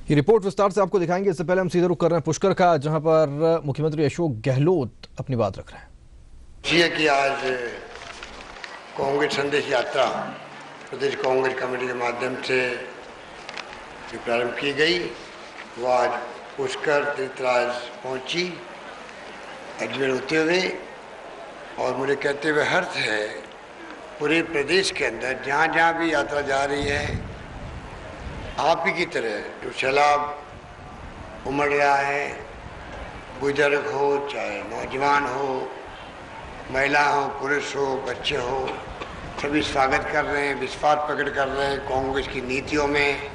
ये रिपोर्ट विस्तार से आपको दिखाएंगे। इससे पहले हम सीधे रुख कर रहे हैं पुष्कर का, जहां पर मुख्यमंत्री अशोक गहलोत अपनी बात रख रहे हैं। कि आज कांग्रेस संदेश यात्रा प्रदेश कांग्रेस कमेटी के माध्यम से जो प्रारंभ की गई वो आज पुष्कर तीर्थराज पहुंची अजमेर होते हुए, और मुझे कहते हुए हर्ष है पूरे प्रदेश के अंदर जहाँ जहाँ भी यात्रा जा रही है, आप ही की तरह जो सैलाब उमड़ रहा है, बुजुर्ग हो चाहे नौजवान हो, महिला हो, पुरुष हो, बच्चे हो, सभी स्वागत कर रहे हैं, विश्वास प्रकट कर रहे हैं कांग्रेस की नीतियों में,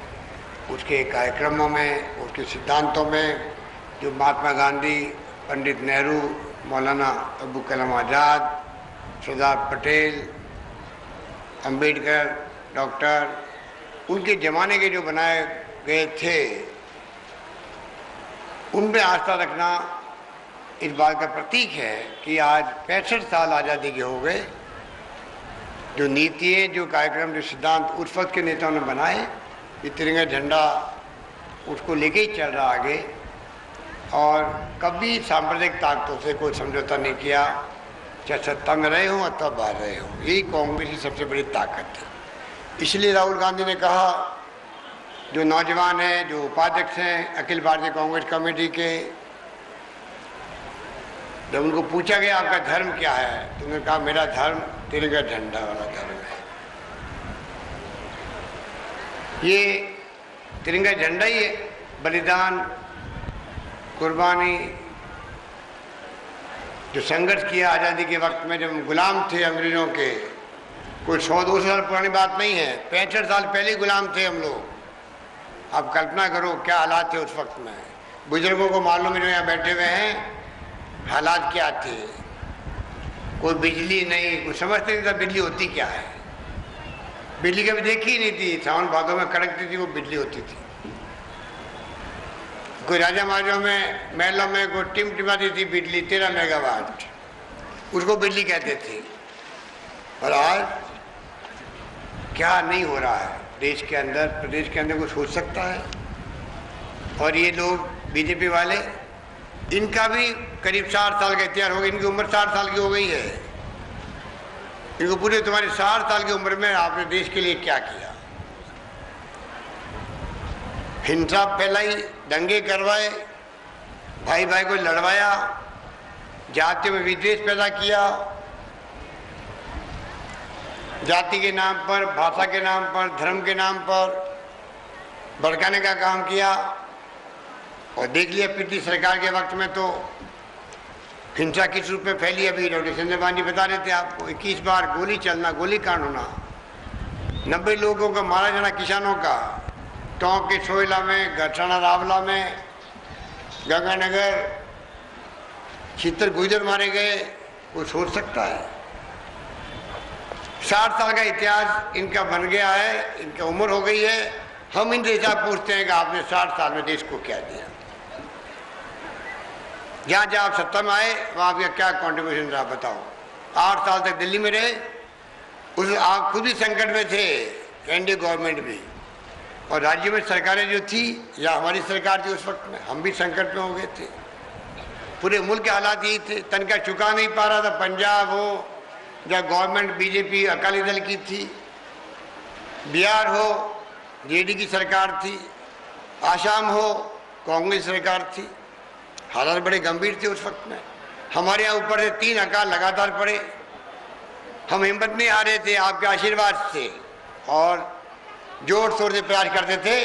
उसके कार्यक्रमों में, उसके सिद्धांतों में, जो महात्मा गांधी, पंडित नेहरू, मौलाना अबुल कलाम आज़ाद, सरदार पटेल, अंबेडकर, डॉक्टर, उनके ज़माने के जो बनाए गए थे, उनमें आस्था रखना इस बात का प्रतीक है कि आज 65 साल आज़ादी के हो गए। जो नीतियाँ, जो कार्यक्रम, जो सिद्धांत उस वक्त के नेताओं ने बनाए, ये तिरंगा झंडा उसको लेके ही चल रहा आगे, और कभी सांप्रदायिक ताकतों से कोई समझौता नहीं किया, चाहे सत्ता में रहे हों अथवा बाहर रहे हों। यही कांग्रेस की सबसे बड़ी ताकत है। इसलिए राहुल गांधी ने कहा, जो नौजवान हैं, जो उपाध्यक्ष हैं अखिल भारतीय कांग्रेस कमेटी के, जब उनको पूछा गया आपका धर्म क्या है, तो उन्होंने कहा मेरा धर्म तिरंगा झंडा वाला धर्म है। ये तिरंगा झंडा ही है, बलिदान, कुर्बानी, जो संघर्ष किया आज़ादी के वक्त में जब हम गुलाम थे अंग्रेजों के, कोई 100-200 साल पुरानी बात नहीं है, 65 साल पहले गुलाम थे हम लोग। आप कल्पना करो क्या हालात थे उस वक्त में। बुजुर्गों को मालूम है जो यहाँ बैठे हुए हैं हालात क्या थे। कोई बिजली नहीं, कुछ समझते नहीं था बिजली होती क्या है। बिजली कभी देखी ही नहीं थी, सावन भादों में कड़कती थी वो बिजली होती थी। कोई राजा महाराजा में महलों में कोई टिमटिमाती थी बिजली 13 मेगावाट, उसको बिजली कहते थे। और आज क्या नहीं हो रहा है देश के अंदर, प्रदेश के अंदर, कोई सोच सकता है। और ये लोग बीजेपी वाले, इनका भी करीब 60 साल का इतिहास हो गया, इनकी उम्र 60 साल की हो गई है। इनको पूरे तुम्हारी 60 साल की उम्र में आपने देश के लिए क्या किया? हिंसा फैलाई, दंगे करवाए, भाई भाई को लड़वाया, जातियों में विद्वेष पैदा किया, जाति के नाम पर, भाषा के नाम पर, धर्म के नाम पर भड़काने का काम किया। और देख लिया पिछली सरकार के वक्त में तो हिंसा किस रूप में फैली। अभी डॉक्टर चंद्रबान जी बता रहे थे आपको, 21 बार गोली चलना, गोली कांड होना, 90 लोगों का मारा जाना, किसानों का, टोंक के सोयला में, गठाना रावला में, गंगानगर, छितर गुजर मारे गए। वो सोच सकता है? 60 साल का इतिहास इनका बन गया है, इनकी उम्र हो गई है। हम इनसे हिसाब पूछते हैं कि आपने 60 साल में देश को क्या दिया। जहाँ जहाँ आप सत्ता में आए वहाँ आपका क्या कॉन्ट्रीब्यूशन रहा बताओ। 8 साल तक दिल्ली में रहे, उस आप खुद भी संकट में थे, एनडीए गवर्नमेंट भी, और राज्य में सरकारें जो थी या हमारी सरकार थी उस वक्त में, हम भी संकट में हो गए थे। पूरे मुल्क के हालात यही थे, तनख्वाह चुका नहीं पा रहा था। पंजाब हो जहाँ गवर्नमेंट बीजेपी अकाली दल की थी, बिहार हो जेडी की सरकार थी, आसाम हो कांग्रेस सरकार थी। हालात बड़े गंभीर थे उस वक्त में। हमारे यहाँ ऊपर से 3 अकाल लगातार पड़े, हम हिम्मत नहीं हारे थे आपके आशीर्वाद से, और जोर शोर से प्रयास करते थे।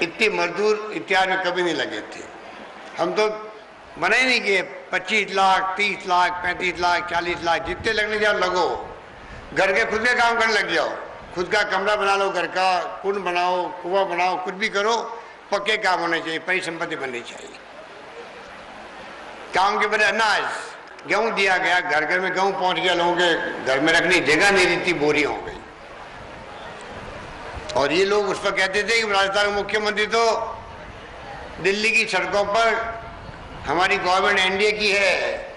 इतने मजदूर इतिहास में कभी नहीं लगे थे। हम तो मना ही नहीं किए, 25 लाख, 30 लाख, 35 लाख, 40 लाख, जितने लगने जाओ लगो। घर के खुद के काम करने लग जाओ, खुद का कमरा बना लो, घर का कुंड बनाओ, कुआं बनाओ, कुछ भी करो, पक्के काम होने चाहिए, परिसंपत्ति बननी चाहिए। काम के बड़े अनाज, गेहूं दिया गया, घर घर में गेहूं पहुंच गया, लोगों के घर में रखने जगह नहीं रहती, बोरी हो गई। और ये लोग उस पर कहते थे कि राजस्थान के मुख्यमंत्री तो दिल्ली की सड़कों पर हमारी गवर्नमेंट एनडीए की है,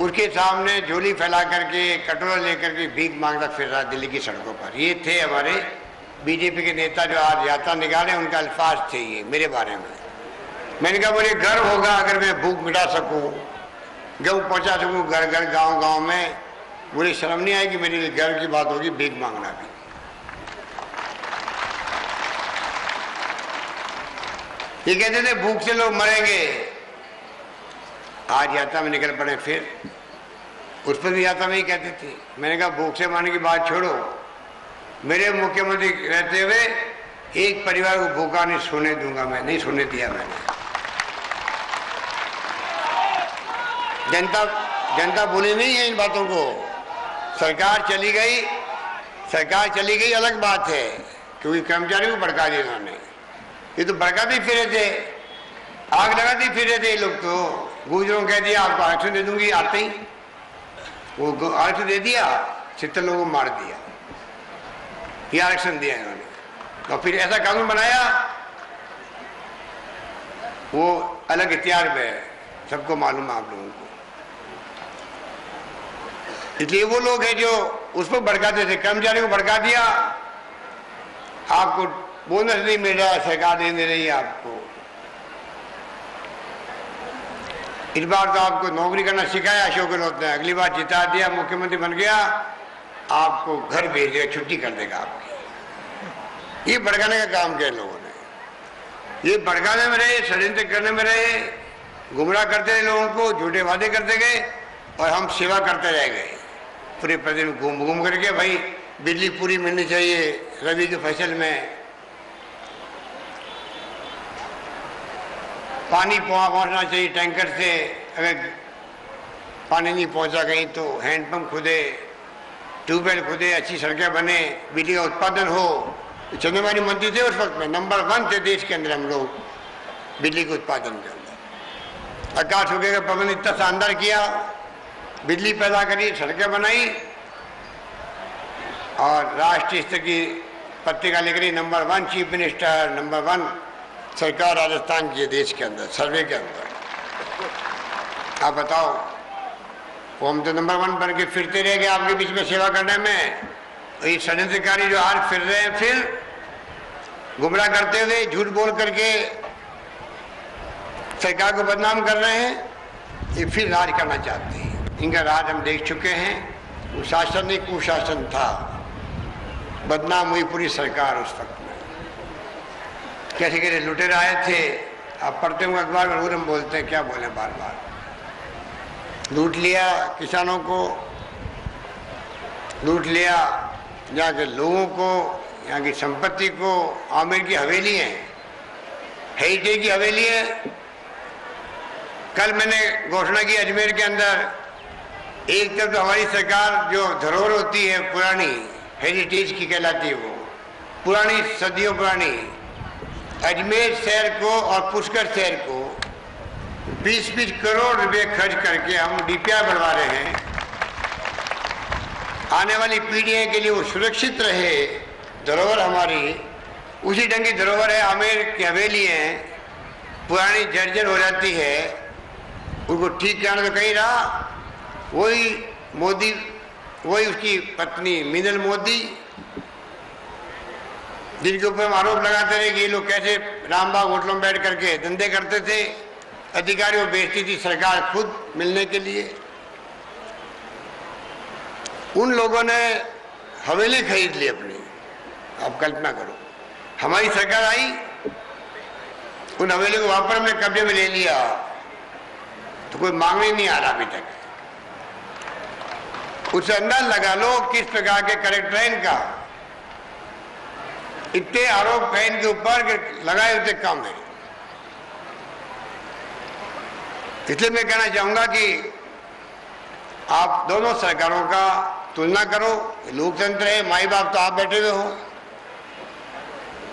उसके सामने झोली फैला करके, कटोरा लेकर के भीख मांगता फिर रहा दिल्ली की सड़कों पर। ये थे हमारे बीजेपी के नेता जो आज यात्रा निकाले उनका अल्फाज थे ये मेरे बारे में। मैंने कहा मुझे गर्व होगा अगर मैं भूख मिटा सकूं, गेहूं पहुंचा सकूं घर घर गांव गांव में, मुझे शर्म नहीं आएगी, मेरे लिए गर्व की बात होगी भीख मांगना भी। ये कहते थे भूख से लोग मरेंगे, आज यात्रा में निकल पड़े फिर। उस पर भी यात्रा में ही कहते थे। मैंने कहा भूख से मरने की बात छोड़ो, मेरे मुख्यमंत्री रहते हुए एक परिवार को भूखा नहीं सोने दूंगा, मैं नहीं सोने दिया मैंने। जनता भूली नहीं है इन बातों को। सरकार चली गई अलग बात है, क्योंकि कर्मचारियों को भड़का दिया उन्होंने। ये तो भड़काते फिरे थे, आग लगाते फिरे थे। ये लोग तो गुजरों कह दिया आपको आरक्षण दे दूंगी, आते ही वो आरक्षण दे दिया, 70 लोगों को मार दिया, ये आरक्षण दिया इन्होंने। तो फिर ऐसा कानून बनाया, वो अलग इतिहास में है, सबको मालूम है आप लोगों को। इसलिए वो लोग हैं जो उस पर भड़काते थे, कर्मचारियों को भड़का दिया, आपको बोनस नहीं मिल रहा है, सरकार नहीं दे रही है आपको। इस बार तो आपको नौकरी करना सिखाया अशोक गहलोत ने, अगली बार जिता दिया, मुख्यमंत्री बन गया, आपको घर भेज देगा, छुट्टी कर देगा आपकी। ये भड़काने का काम किया लोगों ने। ये भड़काने में रहे, षड्यंत्र करने में रहे, गुमराह करते रहे लोगों को, झूठे वादे करते गए और हम सेवा करते रह गए। पूरे प्रदेश में घूम घूम करके भाई बिजली पूरी मिलनी चाहिए रवि के फसल में, पानी पहुंचना चाहिए टैंकर से, अगर पानी नहीं पहुंचा कहीं तो हैंडपंप खुदे, ट्यूबवेल खुदे, अच्छी सड़कें बने, बिजली का उत्पादन हो। चंद्रबाबू मंत्री थे उस वक्त में, नंबर 1 थे देश के अंदर हम लोग बिजली के उत्पादन के अंदर। आकाश हो गया, पवन इतना शानदार किया, बिजली पैदा करी, सड़कें बनाई और राष्ट्रीय स्तर की पत्रिका लिख रही नंबर 1 चीफ मिनिस्टर, नंबर 1 सरकार राजस्थान की देश के अंदर सर्वे के अंदर। आप बताओ, वो हम तो नंबर 1 बन के फिरते रह गए आपके बीच में सेवा करने में। ये षड्यंत्रकारी जो आज फिर रहे हैं, फिर गुमराह करते हुए झूठ बोल करके सरकार को बदनाम कर रहे हैं, ये फिर राज करना चाहते हैं। इनका राज हम देख चुके हैं, वो शासन नहीं कुशासन था, बदनाम हुई पूरी सरकार उस वक्त में। कैसे कैसे लुटेरे आए थे, आप पढ़ते होंगे अखबार में, रोज हम बोलते हैं, क्या बोले बार बार। लूट लिया किसानों को, लूट लिया यहाँ के लोगों को, यहाँ की संपत्ति को। आमिर की हवेली है, हेरिटेज की हवेली है। कल मैंने घोषणा की अजमेर के अंदर, एक तरफ तो हमारी सरकार जो धरोहर होती है पुरानी, हेरिटेज की कहलाती है, वो पुरानी सदियों पुरानी अजमेर शहर को और पुष्कर शहर को 20-20 करोड़ रुपए खर्च करके हम डीपीआर बनवा रहे हैं। आने वाली पीढ़ियों के लिए वो सुरक्षित रहे, धरोहर हमारी उसी ढंग की धरोहर है। आमेर की हवेली है, पुरानी जर्जर हो जाती है, उनको ठीक करना तो कहीं रहा। वही मोदी, वही उसकी पत्नी मीनल मोदी, जिनके ऊपर हम आरोप लगाते रहे कि ये लोग कैसे रामबाग होटलों में बैठ करके धंधे करते थे, अधिकारियों बेचती थी सरकार खुद मिलने के लिए। उन लोगों ने हवेली खरीद ली अपनी। आप कल्पना करो, हमारी सरकार आई, उन हवेली को वापस हमने कब्जे में ले लिया, तो कोई मांगने नहीं आ रहा अभी तक। उससे अंदाज लगा लो किस प्रकार के करेक्टर है इनका। इतने आरोप है इनके ऊपर लगाए होते कम है। इसलिए मैं कहना चाहूंगा कि आप दोनों सरकारों का तुलना करो। लोकतंत्र है, माई बाप तो आप बैठे हुए हो।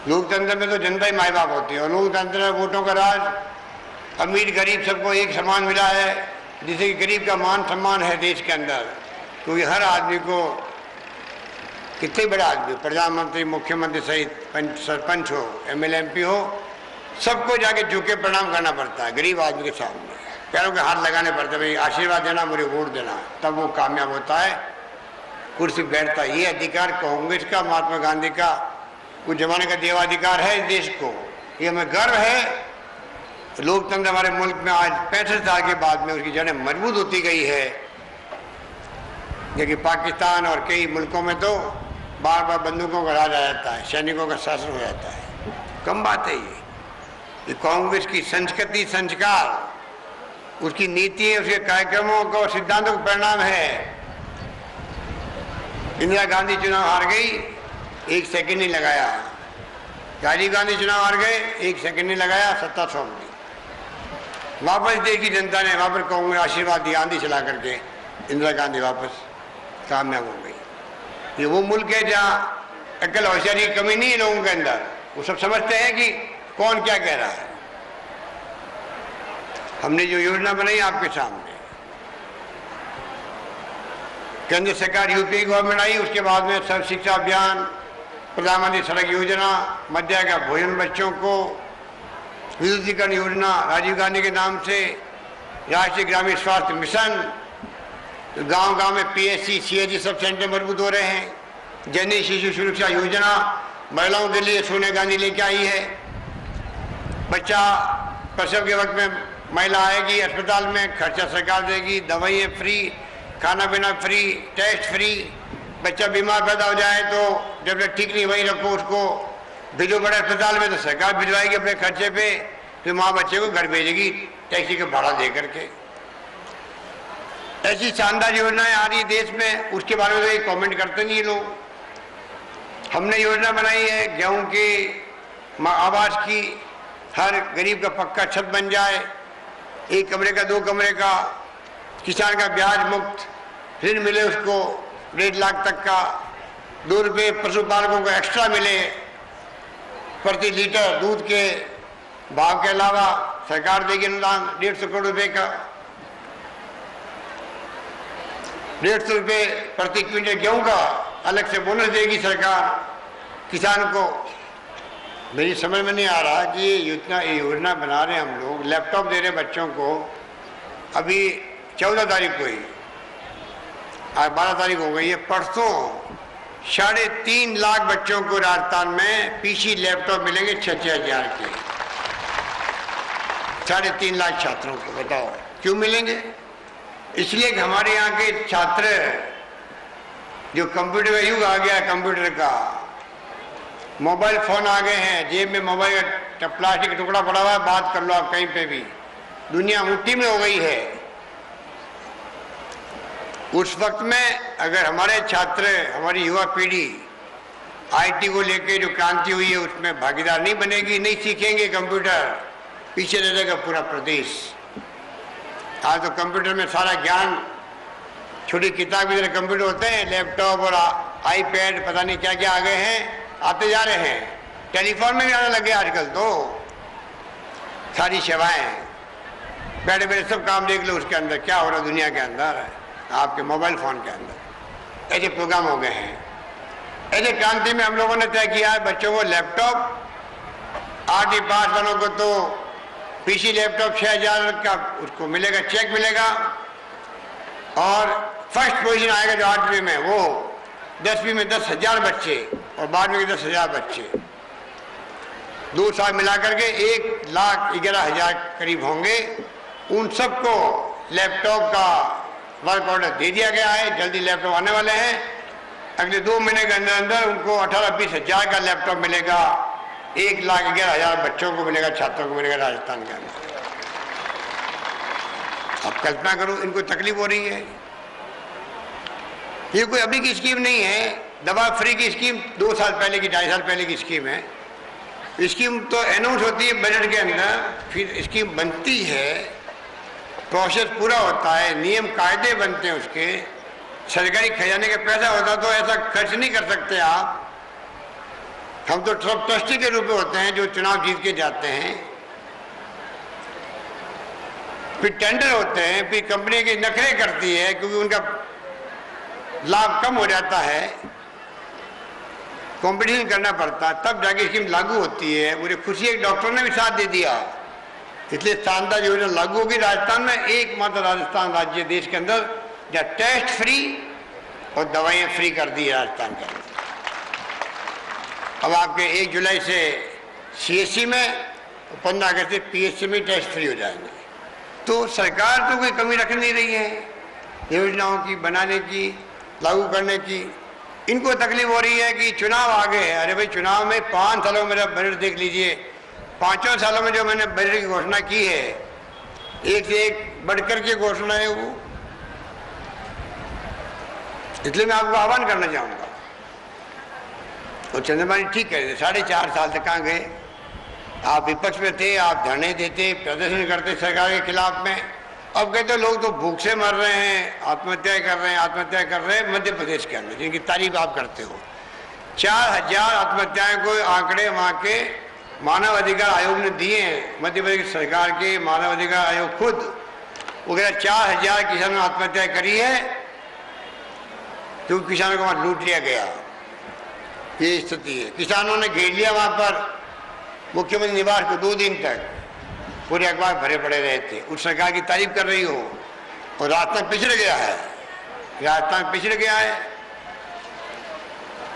लोकतंत्र में तो जनता ही माई बाप होती है, और लोकतंत्र में वोटों का राज। अमीर गरीब सबको एक समान मिला है, जिससे कि गरीब का मान सम्मान है देश के अंदर, क्योंकि हर आदमी को, कितने बड़े आदमी, प्रधानमंत्री, मुख्यमंत्री सहित सरपंच हो, एमएलए एमपी हो, सबको जाके झुके प्रणाम करना पड़ता है। गरीब आदमी के सामने पैरों के हाथ लगाने पड़ते हैं, भाई आशीर्वाद देना, मुझे वोट देना, तब वो कामयाब होता है, कुर्सी बैठता है। ये अधिकार कांग्रेस का, महात्मा गांधी का कुछ जमाने का देवाधिकार है इस देश को, ये हमें गर्व है। लोकतंत्र हमारे मुल्क में आज 65 साल के बाद में उसकी जड़ें मजबूत होती गई है, जबकि पाकिस्तान और कई मुल्कों में तो बार बार बंदूकों का राज आ जाता है, सैनिकों का शासन हो जाता है। कम बात है ये कांग्रेस की संस्कृति, संस्कार, उसकी नीति, उसके कार्यक्रमों का और सिद्धांतों का परिणाम है। इंदिरा गांधी चुनाव हार गई, 1 सेकंड नहीं लगाया। राजीव गांधी चुनाव हार गए, 1 सेकंड नहीं लगाया, सत्ता सौंप दी। वापस देश की जनता ने वहां पर कांग्रेस आशीर्वाद दिया, आंधी चला करके इंदिरा गांधी वापस कामयाब हो गई। ये वो मुल्क है जहां अकल होशियारी की कमी नहीं है लोगों के अंदर, वो सब समझते हैं कि कौन क्या कह रहा है। हमने जो योजना बनाई आपके सामने, केंद्र सरकार यूपी गवर्नमेंट आई, उसके बाद में सर्व शिक्षा अभियान, प्रधानमंत्री सड़क योजना, मध्याह्न का भोजन बच्चों को, विद्युतीकरण योजना राजीव गांधी के नाम से, राष्ट्रीय ग्रामीण स्वास्थ्य मिशन, गांव गांव में पीएचसी, सीएचसी सब सेंटर मजबूत हो रहे हैं, जननी शिशु सुरक्षा योजना महिलाओं के लिए सोनिया गांधी लेके आई है। बच्चा प्रसव के वक्त में महिला आएगी अस्पताल में, खर्चा सरकार देगी, दवाइयाँ फ्री, खाना पीना फ्री, टेस्ट फ्री। बच्चा बीमार पैदा हो जाए तो जब तक ठीक नहीं वहीं रखो, उसको भेजो बड़े अस्पताल में, तो सरकार भिजवाएगी अपने खर्चे पे, फिर माँ बच्चे को घर भेजेगी टैक्सी का भाड़ा दे करके। ऐसी शानदार योजनाएं आ रही देश में, उसके बारे में तो एक कमेंट करते नहीं लोग। हमने योजना बनाई है गेहूं की, आवास की, हर गरीब का पक्का छत बन जाए, 1 कमरे का 2 कमरे का, किसान का ब्याज मुक्त ऋण मिले उसको 1.5 लाख तक का, 2 रुपये पशुपालकों को एक्स्ट्रा मिले प्रति लीटर दूध के भाव के अलावा, सरकार देगी अनुदान 150 करोड़ रुपए का, 150 रुपये प्रति क्विंटल गेहूं का अलग से बोनस देगी सरकार किसान को। मेरी समझ में नहीं आ रहा कि ये योजना बना रहे हम लोग, लैपटॉप दे रहे बच्चों को। अभी 14 तारीख को ही, आज 12 तारीख हो गई है, परसों 3.5 लाख बच्चों को राजस्थान में पीसी लैपटॉप मिलेंगे 6-6 हजार के। 3.5 लाख छात्रों को, बताओ क्यों मिलेंगे? इसलिए कि हमारे यहाँ के छात्र, जो कंप्यूटर का युग आ गया, कंप्यूटर का, मोबाइल फोन आ गए हैं, जेब में मोबाइल का प्लास्टिक का टुकड़ा पड़ा हुआ है, बात कर लो आप कहीं पे भी, दुनिया मुट्ठी में हो गई है। उस वक्त में अगर हमारे छात्र, हमारी युवा पीढ़ी आईटी को लेके जो क्रांति हुई है उसमें भागीदार नहीं बनेगी, नहीं सीखेंगे कंप्यूटर, पीछे रह जाएगा पूरा प्रदेश। आज तो कंप्यूटर में सारा ज्ञान, छोटी किताब की तरह कंप्यूटर होते हैं, लैपटॉप और आईपैड पता नहीं क्या क्या आ गए हैं, आते जा रहे हैं। टेलीफोन में भी आने लगे आजकल तो, सारी सेवाएं, बैठे बैठे सब काम देख लो उसके अंदर क्या हो रहा है दुनिया के अंदर, आपके मोबाइल फोन के अंदर ऐसे प्रोग्राम हो गए हैं। ऐसे क्रांति में हम लोगों ने तय किया है बच्चों को लैपटॉप, 8वीं पास वालों को तो पीसी लैपटॉप 6000 का उसको मिलेगा, चेक मिलेगा, और फर्स्ट पोजीशन आएगा जो 8वीं में, वो 10वीं में 10,000 बच्चे और 12वीं के 10,000 बच्चे, 2 साल मिलाकर के 1,11,000 करीब होंगे। उन सबको लैपटॉप का वर्क ऑर्डर दे दिया गया है, जल्दी लैपटॉप आने वाले हैं। अगले 2 महीने के अंदर अंदर उनको 18-20 हजार का लैपटॉप मिलेगा, 1,11,000 बच्चों को मिलेगा, छात्रों को मिलेगा राजस्थान के अंदर। अब कल्पना करो, इनको तकलीफ हो रही है। ये कोई अभी की स्कीम नहीं है, दवा फ्री की स्कीम 2 साल पहले की, 2.5 साल पहले की स्कीम है। स्कीम तो अनाउंस होती है बजट के अंदर, फिर स्कीम बनती है, प्रोसेस पूरा होता है, नियम कायदे बनते हैं उसके, सरकारी खजाने का पैसा होता तो ऐसा खर्च नहीं कर सकते आप। हम तो सब ट्रस्टी के रूप में होते हैं जो चुनाव जीत के जाते हैं, फिर टेंडर होते हैं, फिर कंपनी की नखरे करती है क्योंकि उनका लाभ कम हो जाता है, कंपटीशन करना पड़ता, तब जाके स्कीम लागू होती है। मुझे खुशी है डॉक्टर ने भी साथ दे दिया, इसलिए शानदार योजना लागू होगी राजस्थान में। एकमात्र राजस्थान राज्य देश के अंदर जहाँ टेस्ट फ्री और दवाइयाँ फ्री कर दी है राजस्थान के अंदर। अब आपके 1 जुलाई से CSC में, 15 अगस्त से PSC में टेस्ट फ्री हो जाएंगे। तो सरकार तो कोई कमी रख नहीं रही है योजनाओं की बनाने की, लागू करने की। इनको तकलीफ हो रही है कि चुनाव आ गए। अरे भाई, चुनाव में 5 सालों में मेरा बजट देख लीजिए, 5 सालों में जो मैंने बजट की घोषणा की है, एक से एक बढ़कर के घोषणा है वो। इसलिए मैं आपको आह्वान करना चाहूंगा। और चंद्रबाबू ठीक कह रहे थे, 4.5 साल तक कहाँ गए? आप विपक्ष में थे, आप धरने देते, प्रदर्शन करते सरकार के खिलाफ में। अब कहते लोग तो भूख से मर रहे हैं, आत्महत्या कर रहे हैं मध्य प्रदेश के अंदर, जिनकी तारीफ आप करते हो। 4000 आत्महत्याएं को आंकड़े वहाँ के मानव अधिकार आयोग ने दिए हैं, मध्य प्रदेश सरकार के मानव अधिकार आयोग खुद। वो कह रहा 4000 किसानों ने आत्महत्या करी है क्योंकि किसानों को वहाँ लूट लिया गया। ये स्थिति है। किसानों ने घेर लिया वहाँ पर मुख्यमंत्री निवास को 2 दिन तक, पूरे अखबार भरे पड़े रहे थे। उस सरकार की तारीफ कर रही हो और राजस्थान पिछड़ गया है, राजस्थान पिछड़ गया है।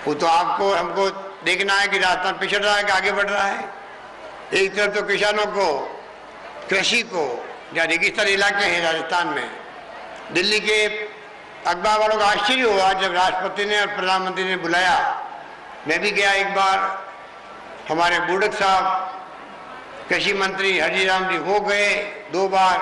वो तो आपको हमको देखना है कि राजस्थान पिछड़ रहा है कि आगे बढ़ रहा है। एक तरफ तो किसानों को, कृषि को, जहाँ रेगिस्तान इलाके हैं राजस्थान में, दिल्ली के अखबार वालों का आश्चर्य हुआ जब राष्ट्रपति ने और प्रधानमंत्री ने बुलाया। मैं भी गया एक बार, हमारे बुड़क साहब कृषि मंत्री हरजीराम जी वो गए 2 बार।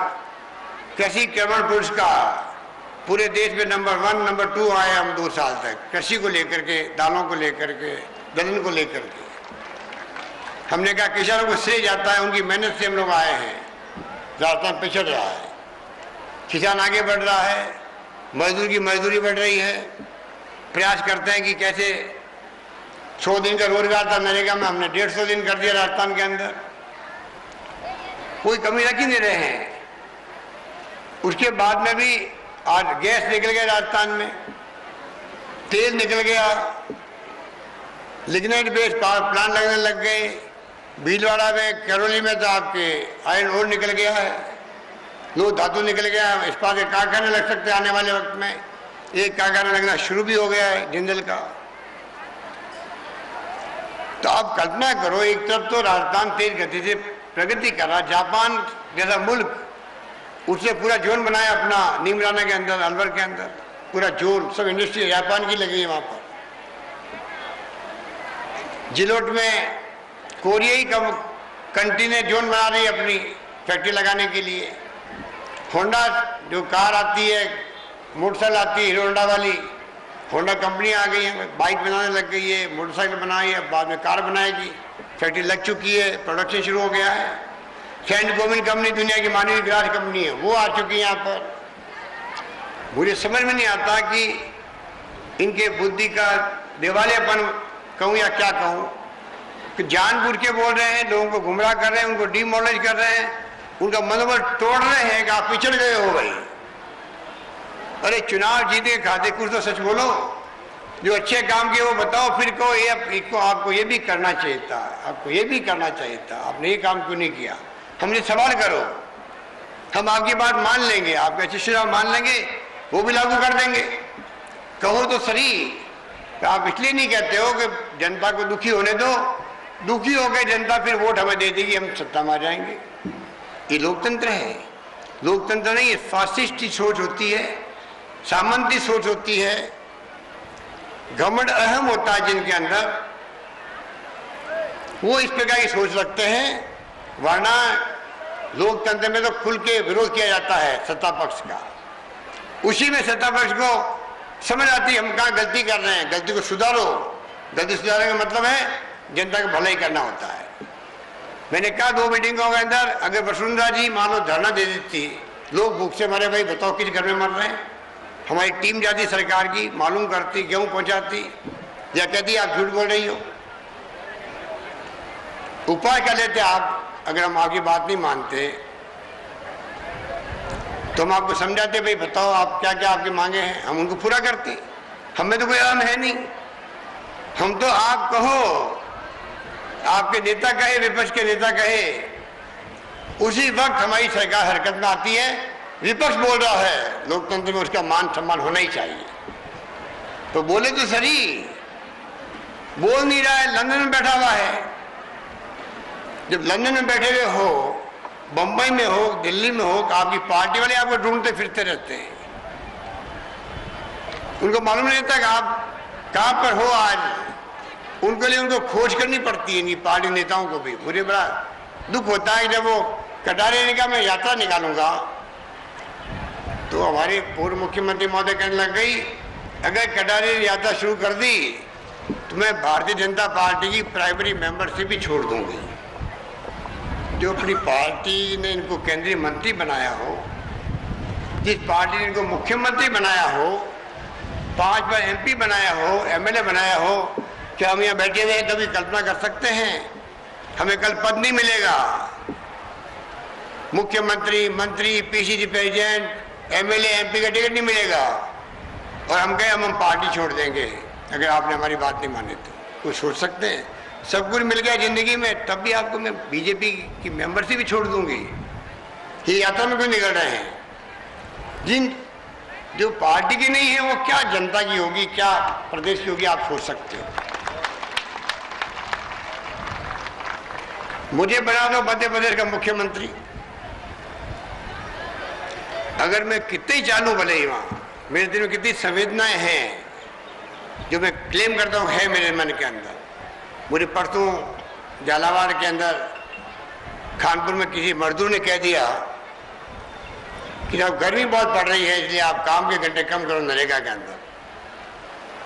कृषि क्रमण पुरस्कार पूरे देश में नंबर 1 नंबर 2 आए हम 2 साल तक, कृषि को लेकर के, दालों को लेकर के, दलहन को लेकर के। हमने कहा किसानों को श्रेय जाता है, उनकी मेहनत से हम लोग आए हैं। राजस्थान पिछड़ रहा है, किसान आगे बढ़ रहा है, मजदूर की मजदूरी बढ़ रही है। प्रयास करते हैं कि कैसे 100 दिन का रोजगार था नरेगा में, हमने 150 दिन कर दिया राजस्थान के अंदर। कोई कमी रख ही नहीं रहे हैं। उसके बाद में भी आज गैस निकल गया राजस्थान में, तेल निकल गया, लिग्नाइट बेस्ड पावर प्लांट लगने लग गए। भीलवाड़ा में, करौली में तो आपके आयरन ओर निकल गया है, लो धातु निकल गया है। इस्पात के कारखाने लग सकते हैं आने वाले वक्त में। एक कारखाना लगना शुरू भी हो गया है जिंदल का। तो आप कल्पना करो, एक तरफ तो राजस्थान तेज गति से प्रगति कर रहा, जापान जैसा मुल्क, उसने पूरा जोन बनाया अपना, नीमराना के अंदर, अलवर के अंदर पूरा जोन, सब इंडस्ट्री जापान की लगी है वहां पर। जिलोट में कोरियाई कंट्री ने जोन बना रही है अपनी फैक्ट्री लगाने के लिए। होंडा जो कार आती है, मोटरसाइकिल आती है, हीरो होंडा वाली, होंडा कंपनी आ गई है, बाइक बनाने लग गई है, मोटरसाइकिल बनाई है, बाद में कार बनाएगी। फैक्ट्री लग चुकी है, प्रोडक्शन शुरू हो गया है। सेंट गोविंद कंपनी दुनिया की मानवीय विकास कंपनी है, वो आ चुकी है यहाँ पर। मुझे समझ में नहीं आता कि इनके बुद्धि का दिवालियापन कहूँ या क्या कहूँ, कि जानबूझ के बोल रहे हैं, लोगों को गुमराह कर रहे हैं, उनको डिमोरलाइज कर रहे हैं, उनका मनोबल तोड़ रहे हैं कि आप पिछड़ गए हो भाई। अरे चुनाव जीते खाते कुछ तो सच बोलो, जो अच्छे काम किए वो बताओ, फिर कहो ये आपको ये भी करना चाहिए था, आपको ये भी करना चाहिए था, आपने ये काम क्यों नहीं किया। हमसे सवाल करो, हम आपकी बात मान लेंगे, आपके अच्छे सुझाव मान लेंगे, वो भी लागू कर देंगे। कहो तो सही, तो आप इसलिए नहीं कहते हो कि जनता को दुखी होने दो, दुखी हो गए जनता फिर वोट हमें दे देगी, हम सत्ता में आ जाएंगे। ये लोकतंत्र है। लोकतंत्र नहीं, ये फासिस्ट सोच होती है, सामंती सोच होती है, घमंड अहम होता है जिनके अंदर, वो इस प्रकार की सोच रखते हैं। वरना लोकतंत्र में तो खुल के विरोध किया जाता है सत्ता पक्ष का, उसी में सत्ता पक्ष को समझ आती है हम कहाँ गलती कर रहे हैं, गलती को सुधारो। गलती सुधारने का मतलब है जनता का भलाई करना होता है। मैंने कहा 2 मीटिंगों के अंदर, अगर वसुंधरा जी मान लो धरना दे देती, लोग भूख से मरे, भाई बताओ किस घर में मर रहे हैं, हमारी टीम जाती सरकार की, मालूम करती, गेहूं पहुंचाती, या कहती आप झूठ बोल रही हो। उपाय कर लेते आप, अगर हम आपकी बात नहीं मानते तो हम आपको समझाते, भाई बताओ आप क्या क्या आपकी मांगे हैं, हम उनको पूरा करते। हमें तो कोई आम है नहीं, हम तो आप कहो, आपके नेता कहे, विपक्ष के नेता कहे, उसी वक्त हमारी सरकार हरकत में आती है। विपक्ष बोल रहा है, लोकतंत्र में उसका मान सम्मान होना ही चाहिए, तो बोले तो सही। बोल नहीं रहा है, लंदन में बैठा हुआ है। जब लंदन में बैठे हुए हो, बंबई में हो, दिल्ली में हो, आपकी पार्टी वाले आपको ढूंढते फिरते रहते हैं। उनको मालूम नहीं रहता कि आप कहां पर हो आज। उनके लिए उनको खोज करनी पड़ती है, इनकी पार्टी नेताओं को भी। मुझे बड़ा दुख होता है जब वो कटारे ने कहा मैं यात्रा निकालूंगा, तो हमारे पूर्व मुख्यमंत्री महोदय कहने लग गई अगर कटारे ने यात्रा शुरू कर दी तो मैं भारतीय जनता पार्टी की प्राइमरी मेंबरशिप भी छोड़ दूंगी। जो अपनी पार्टी ने इनको केंद्रीय मंत्री बनाया हो, जिस पार्टी ने इनको मुख्यमंत्री बनाया हो, 5 बार MP बनाया हो, MLA बनाया हो, क्या हम यहाँ बैठे हुए कभी कल्पना कर सकते हैं हमें कल पद नहीं मिलेगा? मुख्यमंत्री, मंत्री, PCC प्रेसिडेंट, MLA, MP का टिकट नहीं मिलेगा और हम कहे हम पार्टी छोड़ देंगे अगर आपने हमारी बात नहीं मानी तो। कुछ सोच सकते हैं? सब कुछ मिल गया जिंदगी में, तब भी आपको मैं BJP की मेंबरशिप भी छोड़ दूंगी। ये यात्रा में क्यों निकल रहे हैं? जिन जो पार्टी की नहीं है वो क्या जनता की होगी, क्या प्रदेश की होगी, आप सोच सकते हो। मुझे बना दो मध्य प्रदेश का मुख्यमंत्री, अगर मैं कितने ही चालू भले ही वहां, मेरे दिल में कितनी संवेदनाएं हैं जो मैं क्लेम करता हूं है मेरे मन के अंदर। मुझे परसों झालावाड़ के अंदर खानपुर में किसी मजदूर ने कह दिया कि अब गर्मी बहुत पड़ रही है इसलिए आप काम के घंटे कम करो नरेगा के अंदर।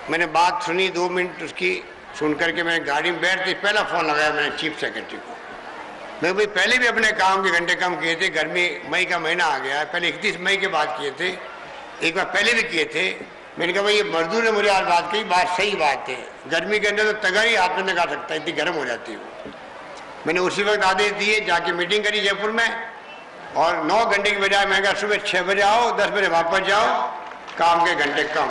मैंने बात सुनी, 2 मिनट उसकी सुन करके मैंने गाड़ी में बैठते पहला फ़ोन लगाया मैंने चीफ सेक्रेटरी को। मैं भाई पहले भी अपने काम के घंटे कम किए थे, गर्मी मई का महीना आ गया है, पहले 31 मई के बाद किए थे, एक बार पहले भी किए थे। मैंने कहा भाई ये मजदूर ने मुझे आज बात कही, बात सही बात है, गर्मी के अंदर तो तगारी हाथ में लगा सकता है, इतनी गर्म हो जाती है। मैंने उसी वक्त आदेश दिए, जाके मीटिंग करी जयपुर में, और 9 घंटे की बजाय मैं कहा सुबह 6 बजे आओ, 10 बजे वापस जाओ, काम के घंटे कम।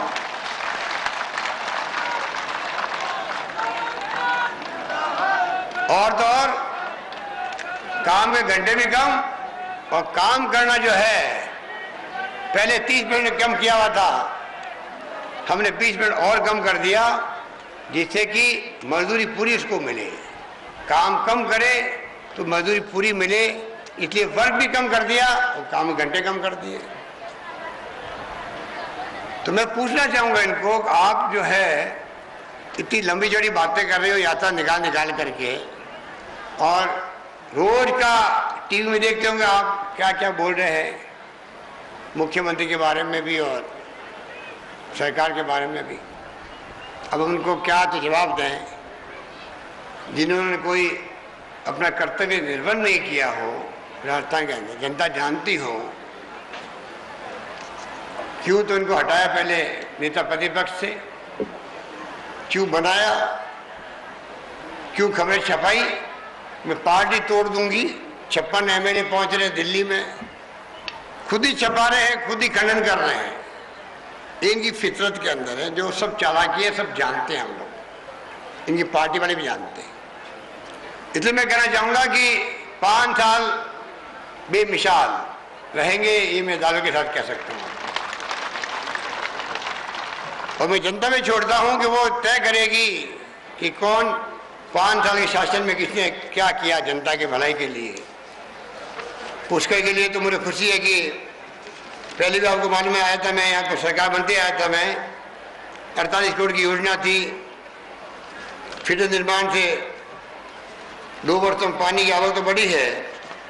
और तो और काम के घंटे भी कम, और काम करना जो है पहले 30 मिनट कम किया हुआ था, हमने 20 मिनट और कम कर दिया जिससे कि मजदूरी पूरी उसको मिले। काम कम करे तो मजदूरी पूरी मिले, इसलिए वर्क भी कम कर दिया और काम के घंटे कम कर दिए। तो मैं पूछना चाहूंगा इनको, आप जो है इतनी लंबी चौड़ी बातें कर रहे हो यात्रा निकाल करके, और रोज का टीवी में देखते होंगे आप क्या क्या बोल रहे हैं मुख्यमंत्री के बारे में भी और सरकार के बारे में भी। अब उनको क्या तो जवाब दें जिन्होंने कोई अपना कर्तव्य निर्वहन नहीं किया हो राजस्थान के अंदर, जनता जानती हो। क्यों तो इनको हटाया पहले नेता प्रतिपक्ष से, क्यों बनाया, क्यों खबरें छपाई, मैं पार्टी तोड़ दूंगी, 56 MLA पहुंच रहे दिल्ली में, खुद ही छपा रहे हैं, खुद ही खंडन कर रहे हैं। इनकी फितरत के अंदर है, जो सब चालाकी है सब जानते हैं हम लोग, इनकी पार्टी वाले भी जानते हैं। इसलिए मैं कहना चाहूंगा कि 5 साल बेमिसाल रहेंगे, ये मैं दावे के साथ कह सकता हूँ। और मैं जनता में छोड़ता हूं कि वो तय करेगी कि कौन 5 साल के शासन में किसने क्या किया जनता के भलाई के लिए। पुष्कर के लिए तो मुझे खुशी है कि पहले भी आपको मालूम आया था, मैं यहाँ पर सरकार बनते आया था, मैं 48 करोड़ की योजना थी, फिर निर्माण से 2 वर्षों में पानी की आवक तो बड़ी है,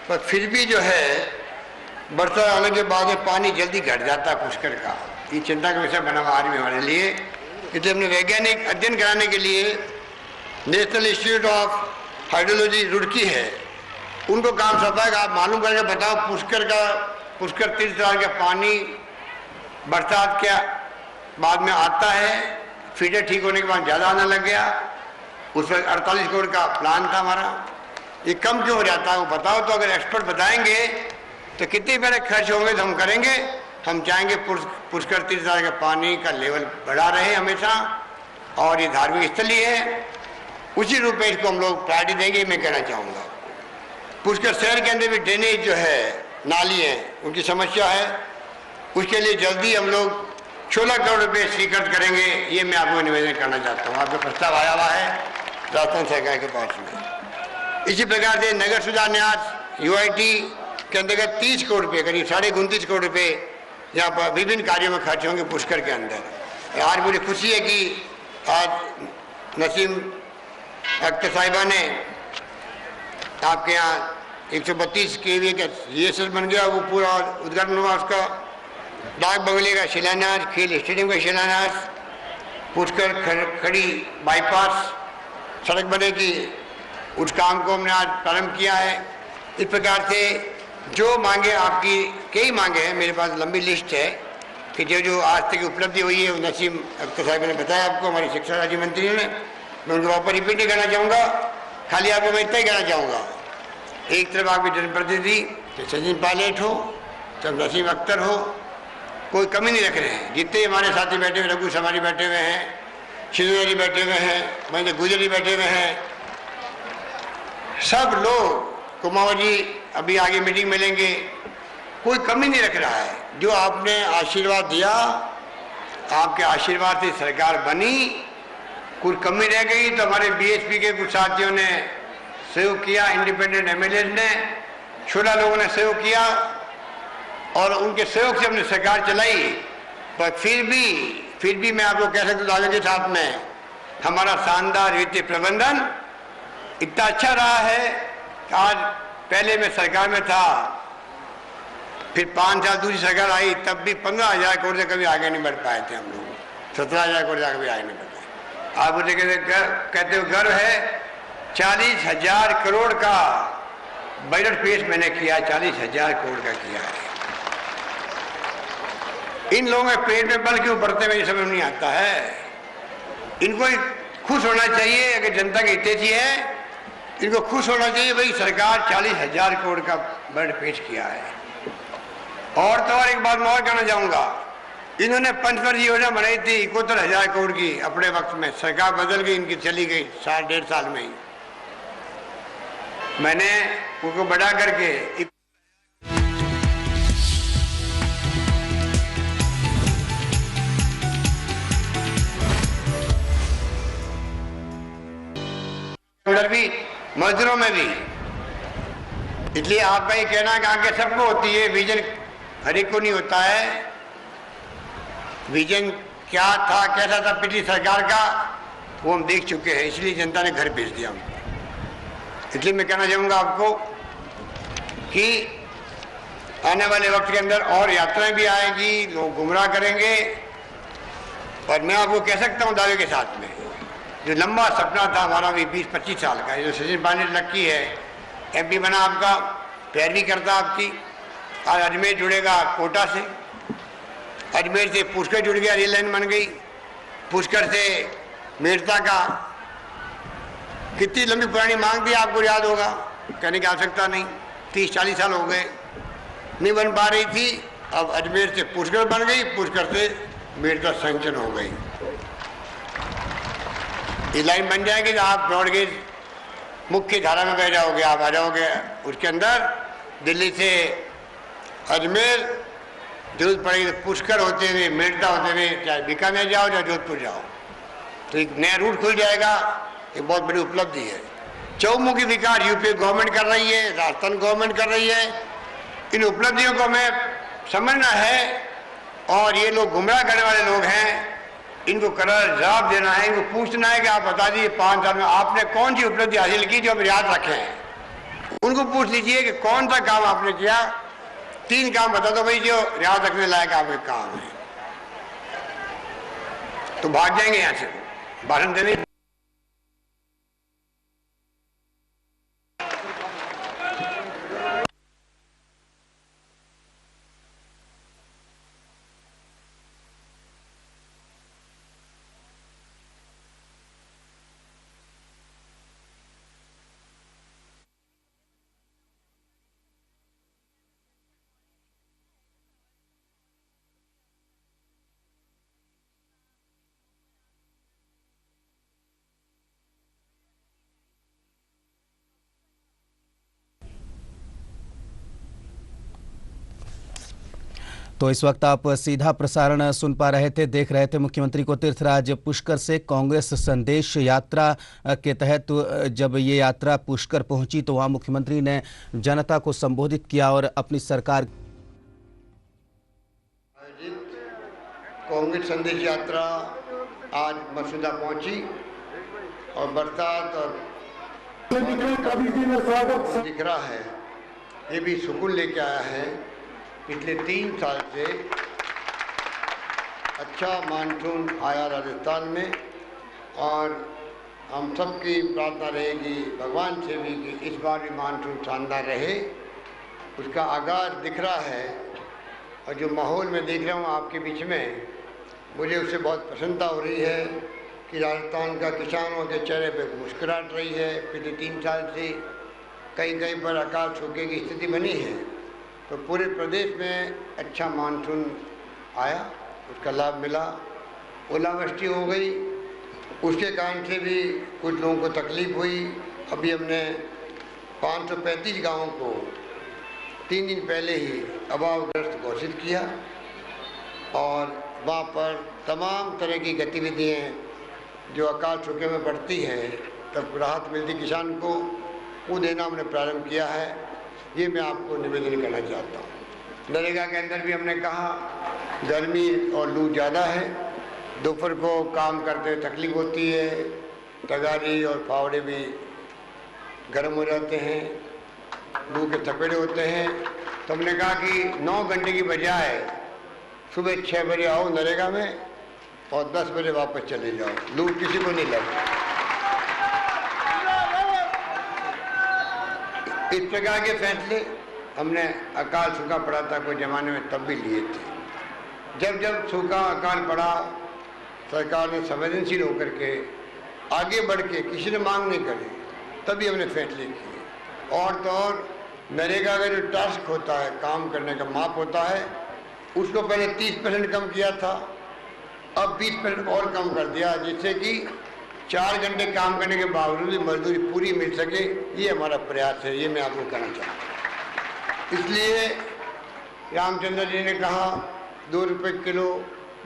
पर फिर भी जो है बरसात आने के बाद में पानी जल्दी घट जाता है पुष्कर का। ये चिंता का विषय बना हुआ आज भी हमारे लिए। इसलिए हमने वैज्ञानिक अध्ययन कराने के लिए national institute of hydrology Roorkee है, उनको काम सौंपा है। आप मालूम करके बताओ पुष्कर तीर्थ का पानी बरसात के बाद में आता है, फीडर ठीक होने के बाद ज़्यादा आने लग गया। उस पर 48 करोड़ का प्लान था हमारा, ये कम क्यों हो जाता है वो बताओ। तो अगर एक्सपर्ट बताएंगे तो कितने पैसे खर्च होंगे तो हम करेंगे। हम चाहेंगे पुष्कर तीर्थ का पानी का लेवल बढ़ा रहे हमेशा, और ये धार्मिक स्थली है, उसी रूप में इसको हम लोग प्रायोरिटी देंगे, मैं कहना चाहूँगा। पुष्कर शहर के अंदर भी ड्रेनेज जो है, नाली है, उनकी समस्या है, उसके लिए जल्दी हम लोग 16 करोड़ रुपए स्वीकृत करेंगे। ये मैं आपको निवेदन करना चाहता हूँ। आपका प्रस्ताव आया हुआ है राजस्थान सरकार के पास में। इसी प्रकार से नगर सुधार न्यास यूआईटी के अंतर्गत 30 करोड़ रुपए, करीब 29.5 करोड़ रुपए यहाँ पर विभिन्न कार्यों में खर्च होंगे पुष्कर के अंदर। आज मुझे खुशी है कि आज नसीम अख्तर साहिबा ने आपके यहाँ 132 kVA का जीएसएस बन गया, वो पूरा उद्घाटन हुआ उसका। डाक बंगले का शिलान्यास, खेल स्टेडियम का शिलान्यास, पुष्कर खड़ी बाईपास सड़क बनेगी, उस काम को हमने आज प्रारंभ किया है। इस प्रकार से जो मांगे आपकी, कई मांगे हैं, मेरे पास लंबी लिस्ट है कि जो जो आज तक उपलब्धि हुई है, वो नसीम अख्तर साहब ने बताया आपको, हमारी शिक्षा राज्य मंत्री ने। मैं उनको वापस रिपीट नहीं करना चाहूँगा, खाली आपको मैं इतना ही कहना चाहूँगा। एक तरफ आपकी जनप्रतिनिधि सचिन पायलट हो, तब नसीम अख्तर हो, कोई कमी नहीं रख रहे हैं। जितने हमारे साथी बैठे हुए, रघु समारी बैठे हुए हैं, शिवजी जी बैठे हुए हैं, महेंद्र गुजर जी बैठे हुए हैं, सब लोग, कुमावत जी अभी आगे मीटिंग में लेंगे, कोई कमी नहीं रख रहा है। जो आपने आशीर्वाद दिया, आपके आशीर्वाद से सरकार बनी, कुछ कमी रह गई तो हमारे बीएसपी के कुछ साथियों ने सहयोग किया, इंडिपेंडेंट एमएलए ने, 16 लोगों ने सहयोग किया और उनके सहयोग से हमने सरकार चलाई। पर फिर भी मैं आपको कह सकता हूँ दावे के साथ में, हमारा शानदार वित्तीय प्रबंधन इतना अच्छा रहा है कि आज, पहले मैं सरकार में था, फिर 5 साल दूसरी सरकार आई, तब भी 15,000 करोड़ से कभी आगे नहीं बढ़ पाए थे हम लोग, 17,000 करोड़ से कभी आगे नहीं बढ़ पाए। आप मुझे कहते हो गर्व है, 40,000 करोड़ का बजट पेश मैंने किया, 40,000 करोड़ का किया है। इन लोगों के पेट में बल क्यों बढ़ते हुए समझ नहीं आता है। इनको खुश होना चाहिए, अगर जनता के हितैषी है, इनको खुश होना चाहिए, भाई सरकार 40,000 करोड़ का बजट पेश किया है। और तो और एक बात मैं और कहना चाहूंगा, इन्होंने पंचवर्षीय योजना बनाई थी 71,000 करोड़ की, अपने वक्त में सरकार बदल गई, इनकी चली गई 1.5 साल में ही। मैंने उनको बढ़ा करके अंदर भी, मजदूरों में भी। इसलिए आपका ये कहना कि आगे सबको होती है, विजन हर एक को नहीं होता है। विजन क्या था, कैसा था पिछली सरकार का, वो हम देख चुके हैं, इसलिए जनता ने घर भेज दिया हमको। इसलिए मैं कहना चाहूँगा आपको कि आने वाले वक्त के अंदर और यात्राएं भी आएंगी, लोग गुमराह करेंगे। और मैं आपको कह सकता हूँ दावे के साथ में, जो लंबा सपना था हमारा भी 20-25 साल का, जो सचिन पायलट लक्की है, एमपी बना आपका, पैरवी करता आपकी। आज अजमेर जुड़ेगा कोटा से, अजमेर से पुष्कर जुड़ गया, रेल लाइन बन गई, पुष्कर से मेरता का। कितनी लंबी पुरानी मांग थी, आपको याद होगा, कहने की आवश्यकता नहीं, 30-40 साल हो गए, नहीं बन पा रही थी। अब अजमेर से पुष्कर बन गई, पुष्कर से मेरता सैंक्शन हो गई। ये लाइन बन जाएगी तो आप ब्रॉडगेज मुख्य धारा में बह जाओगे, आप आ जाओगे उसके अंदर। दिल्ली से अजमेर जरूरत पड़ेगी तो पुष्कर होते हुए, मेरता होते हुए, चाहे बीकानेर जाओ चाहे जोधपुर जाओ, तो एक नया रूट खुल जाएगा। एक बहुत बड़ी उपलब्धि है। चौमुखी विकास यूपी गवर्नमेंट कर रही है, राजस्थान गवर्नमेंट कर रही है। इन उपलब्धियों को हमें समझना है और ये लोग गुमराह करने वाले लोग हैं, इनको करार जवाब देना है। इनको पूछना है कि आप बता दीजिए 5 साल में आपने कौन सी उपलब्धि हासिल की जो आप याद रखें। उनको पूछ लीजिए कि कौन सा काम आपने किया, 3 काम बता दो भाई जो याद रखने लायक आपके काम है, तो भाग जाएंगे यहाँ से भाषण देने। तो इस वक्त आप सीधा प्रसारण सुन पा रहे थे, देख रहे थे मुख्यमंत्री को तीर्थराज पुष्कर से कांग्रेस संदेश यात्रा के तहत जब ये यात्रा पुष्कर पहुंची तो वहां मुख्यमंत्री ने जनता को संबोधित किया और अपनी सरकार कांग्रेस संदेश यात्रा आज मसूदा पहुंची और बरसात और दिख रहा है, ये भी सुकून लेके आया है। पिछले 3 साल से अच्छा मानसून आया राजस्थान में और हम सबकी प्रार्थना रहेगी भगवान से भी कि इस बार भी मानसून शानदार रहे। उसका आगाज दिख रहा है और जो माहौल में देख रहा हूँ आपके बीच में, मुझे उससे बहुत प्रसन्नता हो रही है कि राजस्थान का किसानों के चेहरे पे मुस्कुराहट रही है। पिछले 3 साल से कहीं कहीं पर अकाल सूखे की स्थिति बनी है, तो पूरे प्रदेश में अच्छा मानसून आया, उसका लाभ मिला। ओलावृष्टि हो गई, उसके कारण से भी कुछ लोगों को तकलीफ हुई। अभी हमने 535 गाँवों को 3 दिन पहले ही अभावग्रस्त घोषित किया और वहाँ पर तमाम तरह की गतिविधियाँ जो अकाल सूखे में बढ़ती हैं तब राहत मिलती किसान को, वो देना हमने प्रारंभ किया है। ये मैं आपको निवेदन करना चाहता हूँ। नरेगा के अंदर भी हमने कहा गर्मी और लू ज़्यादा है, दोपहर को काम करते हुए तकलीफ होती है, तगारी और फावड़े भी गर्म हो जाते हैं, लू के थपेड़े होते हैं। तो हमने कहा कि 9 घंटे की बजाय सुबह 6 बजे आओ नरेगा में और 10 बजे वापस चले जाओ, लू किसी को नहीं लगती। इस प्रकार के फैसले हमने अकाल सूखा पड़ा था कोई ज़माने में तब भी लिए थे। जब जब सूखा अकाल पड़ा सरकार ने संवेदनशील होकर के आगे बढ़ के, किसी ने मांग नहीं करी, तभी हमने फैसले किए। और तो और नरेगा का जो टास्क होता है, काम करने का माप होता है, उसको पहले 30% कम किया था, अब 20% और कम कर दिया, जिससे कि 4 घंटे काम करने के बावजूद भी मजदूरी पूरी मिल सके। ये हमारा प्रयास है, ये मैं आपको कहना चाहता हूँ। इसलिए रामचंद्र जी ने कहा 2 रुपये किलो,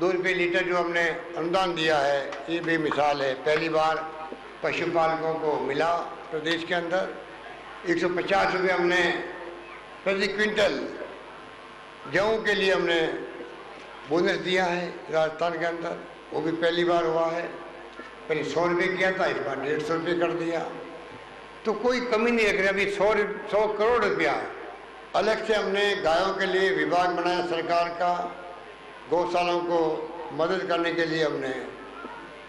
2 रुपये लीटर जो हमने अनुदान दिया है, ये बेमिसाल है। पहली बार पशुपालकों को मिला प्रदेश के अंदर। 150 रुपये हमने प्रति क्विंटल गेहूँ के लिए हमने बोनस दिया है राजस्थान के अंदर, वो भी पहली बार हुआ है। पहले 100 रुपये किया था, इस बार 150 रुपये कर दिया। तो कोई कमी नहीं रख रहे। अभी 100 करोड़ रुपया अलग से हमने गायों के लिए विभाग बनाया सरकार का। गौशालाओं को मदद करने के लिए हमने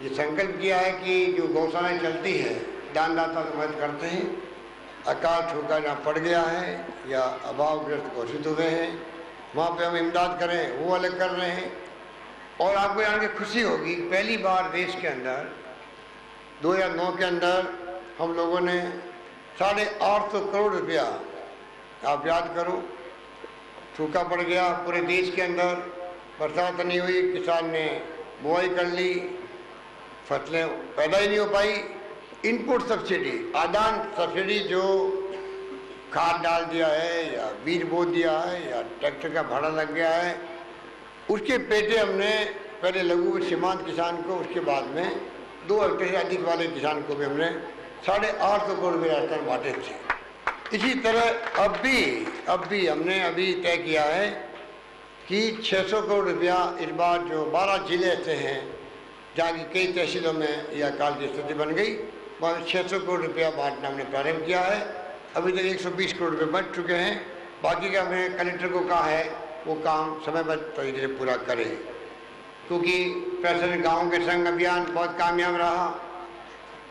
ये संकल्प किया है कि जो गौशालाएँ चलती है, दानदाता तो मदद करते हैं, अकाल सूखा जहाँ पड़ गया है या अभावग्रस्त घोषित हुए हैं, वहाँ पे हम इमदाद करें, वो अलग कर रहे हैं। और आपको जान के खुशी होगी, पहली बार देश के अंदर 2009 के अंदर हम लोगों ने 850 करोड़ रुपया, आप याद करो, सूखा पड़ गया पूरे देश के अंदर, बरसात नहीं हुई, किसान ने बुआई कर ली, फसलें पैदा ही नहीं हो पाई। इनपुट सब्सिडी, आदान सब्सिडी, जो खाद डाल दिया है या बीज बो दिया है या ट्रैक्टर का भाड़ा लग गया है, उसके पेटे हमने पहले लघु व सीमांत किसान को, उसके बाद में 2 हेक्टेयर से अधिक वाले किसान को भी हमने 850 करोड़ रुपये राजस्थान बांटे थे। इसी तरह अब भी हमने अभी तय किया है कि 600 करोड़ रुपया इस बार, जो 12 जिले ऐसे हैं जहाँ की कई तहसीलों में यह अकाल की स्थिति बन गई, वहाँ 600 करोड़ रुपया बांटना हमने प्रारंभ किया है। अभी तक 120 करोड़ रुपये बच चुके हैं। बाकी का हमने कलेक्टर को कहा है वो काम समयबद्ध तरीके से पूरा करे, क्योंकि पैशन गाँव के संग अभियान बहुत कामयाब रहा।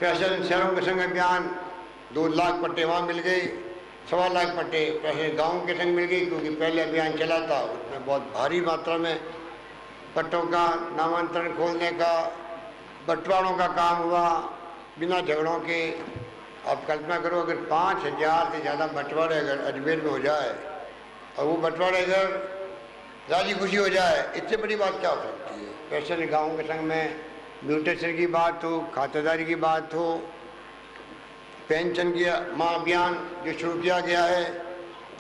पैशन शहरों के संग अभियान 2 लाख पट्टे वहाँ मिल गए, 1.25 लाख पट्टे पैशन गाँव के संग मिल गई, क्योंकि पहले अभियान चला था उसमें बहुत भारी मात्रा में पट्टों का नामांतरण खोलने का, बंटवारों का काम हुआ बिना झगड़ों के। आप कल्पना करो, अगर 5000 से ज़्यादा बंटवारे अगर अजमेर में हो जाए और वो बंटवारे अगर राजी खुशी हो जाए, इससे बड़ी बात क्या हो सकती है। पैशन गाँव के संग में म्यूटेशन की बात हो, खातेदारी की बात हो, पेंशन की माह अभियान जो शुरू किया गया है,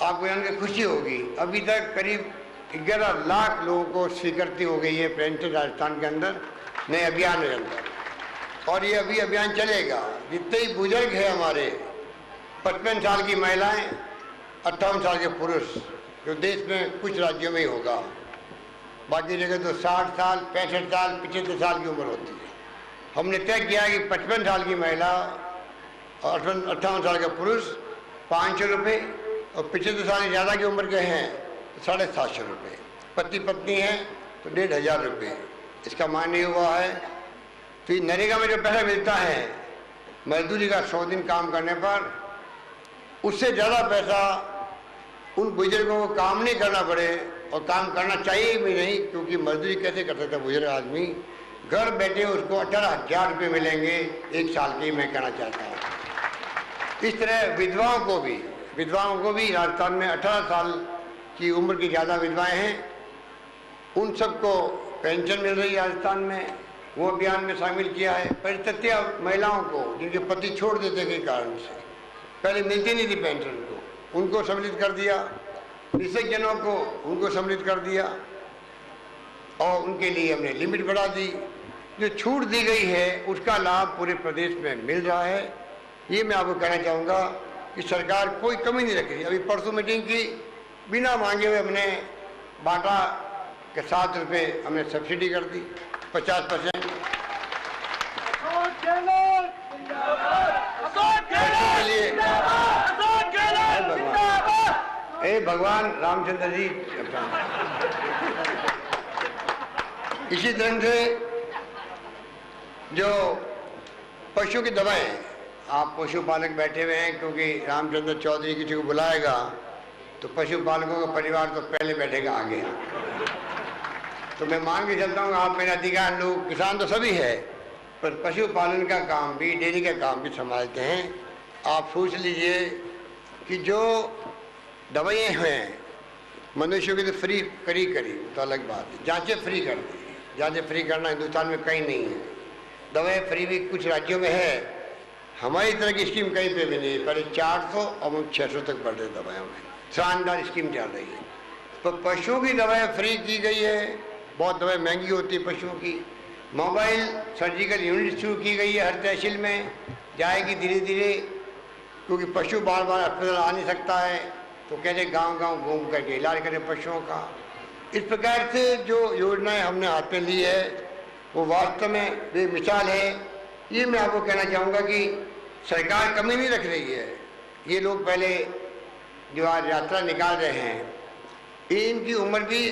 आपको जान के खुशी होगी। अभी तक करीब 11 लाख लोगों को स्वीकृति हो गई है पेंशन राजस्थान के अंदर नए अभियान के अंदर, और ये अभी अभियान चलेगा। जितने ही बुजुर्ग हैं हमारे, 55 साल की महिलाएं, 58 साल के पुरुष, जो देश में कुछ राज्यों में ही होगा, बाकी जगह तो 60 साल, 65 साल, 75 साल की उम्र होती है। हमने तय किया कि 55 साल की महिला और 58 साल का पुरुष 500 रुपये, और 75 साल से ज़्यादा की उम्र के हैं तो 750 रुपये, पति पत्नी हैं तो 1500 रुपये। इसका मान्य हुआ है। तो ये नरेगा में जो पैसा मिलता है मजदूरी का 100 दिन काम करने पर, उससे ज़्यादा पैसा उन बुजुर्गों को काम नहीं करना पड़े, और काम करना चाहिए भी नहीं, क्योंकि मजदूरी कैसे कर सकता बुजुर्ग आदमी, घर बैठे उसको 18,000 रुपये मिलेंगे 1 साल के। मैं कहना चाहता हूँ इस तरह विधवाओं को भी राजस्थान में 18 साल की उम्र की ज़्यादा विधवाएं हैं, उन सबको पेंशन मिल रही है राजस्थान में, वो अभियान में शामिल किया है। परिस्थितियाँ महिलाओं को जिनके पति छोड़ देते के कारण से पहले मिलती नहीं थी पेंशन को, उनको सम्मिलित कर दिया, निःशक्तजनों को उनको सम्मिलित कर दिया, और उनके लिए हमने लिमिट बढ़ा दी। जो छूट दी गई है उसका लाभ पूरे प्रदेश में मिल रहा है। ये मैं आपको कहना चाहूँगा कि सरकार कोई कमी नहीं रख रही। अभी परसों मीटिंग की, बिना मांगे हुए हमने बाटा के 7 रुपये हमने सब्सिडी कर दी 50%। हे भगवान रामचंद्र जी। इसी तरह से जो पशु की दवाएं, आप पशुपालक बैठे हुए हैं, क्योंकि रामचंद्र चौधरी किसी को बुलाएगा तो पशुपालकों का परिवार तो पहले बैठेगा आगे। तो मैं मान के चलता हूँ आप मेरा अधिकार लोग, किसान तो सभी है, पर पशुपालन का काम भी, डेयरी का काम भी संभालते हैं। आप सोच लीजिए कि जो दवाइयाँ हैं मनुष्यों की तो फ्री करी तो अलग बात है, जांचें फ्री कर दी। जांचें फ्री करना हिंदुस्तान में कहीं नहीं है। दवाएं फ्री भी कुछ राज्यों में है, हमारी तरह की स्कीम कहीं पे भी नहीं है। पहले 400 अब हम 600 तक बढ़ रहे दवाओं में, शानदार स्कीम चल रही है। तो पशुओं की दवाएं फ्री की गई है, बहुत दवाएं महंगी होती है पशुओं की। मोबाइल सर्जिकल यूनिट शुरू की गई है, हर तहसील में जाएगी धीरे धीरे, क्योंकि पशु बार बार अस्पताल आ नहीं सकता है, तो कहते गांव-गांव घूम करके इलाज करें पशुओं का। इस प्रकार से जो योजनाएं हमने हाथ में ली है वो वास्तव में बेमिसाल है। ये मैं आपको कहना चाहूँगा कि सरकार कमी नहीं रख रही है। ये लोग पहले जो आज यात्रा निकाल रहे हैं, इनकी उम्र भी,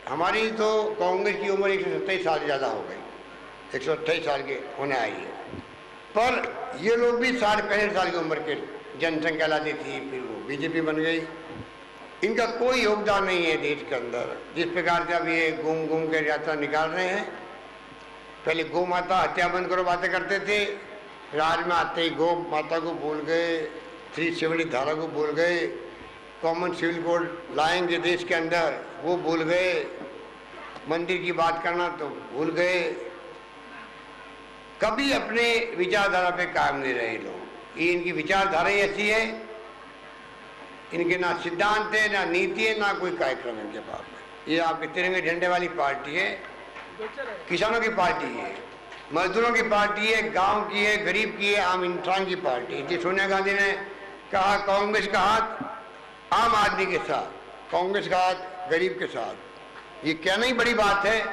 हमारी तो कांग्रेस की उम्र 127 साल ज़्यादा हो गई, 128 साल के होने आई है, पर ये लोग भी 65 साल की उम्र के जनसंख्या लाती थी, फिर वो बीजेपी बन गई। इनका कोई योगदान नहीं है देश के अंदर। जिस प्रकार से अब ये घूम घूम कर यात्रा निकाल रहे हैं, पहले गौ माता हत्या बंद करो बातें करते थे, राज में आते ही गौ माता को भूल गए, 370 धारा को भूल गए, कॉमन सिविल कोड लाएंगे देश के अंदर वो भूल गए, मंदिर की बात करना तो भूल गए। कभी अपने विचारधारा पे कायम नहीं रहे लोग। ये इनकी विचारधारा ही ऐसी है, इनके ना सिद्धांत है, ना नीति है, ना कोई कार्यक्रम है इनके पास में। ये आपके तिरंगे झंडे वाली पार्टी है, किसानों की पार्टी है, मजदूरों की पार्टी है, गांव की है, गरीब की है, आम इंसान की पार्टी है। सोनिया गांधी ने कहा कांग्रेस का हाथ आम आदमी के साथ, कांग्रेस का हाथ गरीब के साथ। ये कहना ही बड़ी बात है।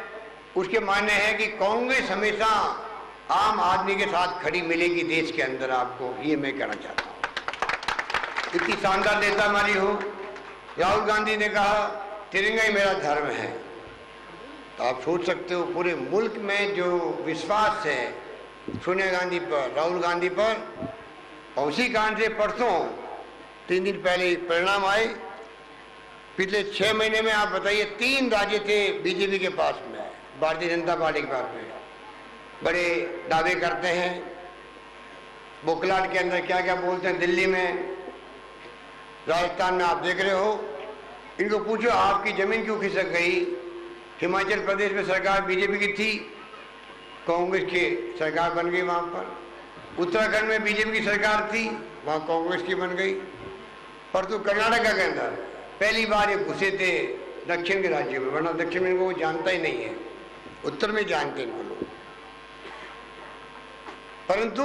उसके मायने है कि कांग्रेस हमेशा आम आदमी के साथ खड़ी मिलेगी देश के अंदर आपको, ये मैं कहना चाहता हूँ। इतनी शानदार नेता हमारी हो। राहुल गांधी ने कहा तिरंगा ही मेरा धर्म है, तो आप सोच सकते हो पूरे मुल्क में जो विश्वास है सोनिया गांधी पर, राहुल गांधी पर। और उसी कारण से परसों 3 दिन पहले परिणाम आए। पिछले 6 महीने में आप बताइए 3 राज्य थे बीजेपी के पास में, भारतीय जनता पार्टी के पास में। बड़े दावे करते हैं, बुकलाट के अंदर क्या क्या बोलते हैं। दिल्ली में, राजस्थान में आप देख रहे हो। इनको पूछो आपकी जमीन क्यों खिसक गई। हिमाचल प्रदेश में सरकार बीजेपी की थी, कांग्रेस की सरकार बन गई वहाँ पर। उत्तराखंड में बीजेपी की सरकार थी, वहाँ कांग्रेस की बन गई। परंतु कर्नाटका के अंदर पहली बार ये घुसे थे दक्षिण के राज्यों में, वरना दक्षिण में इनको जानता ही नहीं है, उत्तर में जानते हैं इनको लोग। परंतु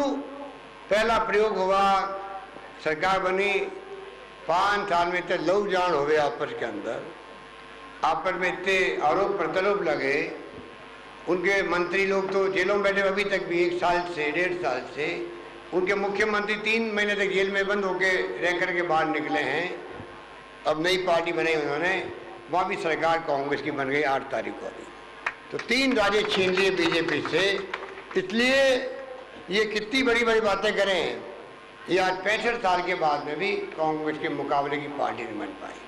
पहला प्रयोग हुआ, सरकार बनी, 5 साल में इतने लहू जान हो गए आपस के अंदर, आपस में इतने आरोप प्रत्यारोप लगे, उनके मंत्री लोग तो जेलों में बैठे अभी तक भी 1 साल से 1.5 साल से, उनके मुख्यमंत्री 3 महीने तक जेल में बंद होके रह करके बाहर निकले हैं। अब नई पार्टी बनाई उन्होंने, वहाँ भी सरकार कांग्रेस की बन गई 8 तारीख को अभी। तो 3 राज्य छीन लिए बीजेपी से। इसलिए ये कितनी बड़ी बड़ी बातें करें, ये आज 65 साल के बाद में भी कांग्रेस के मुकाबले की पार्टी नहीं बन पाई,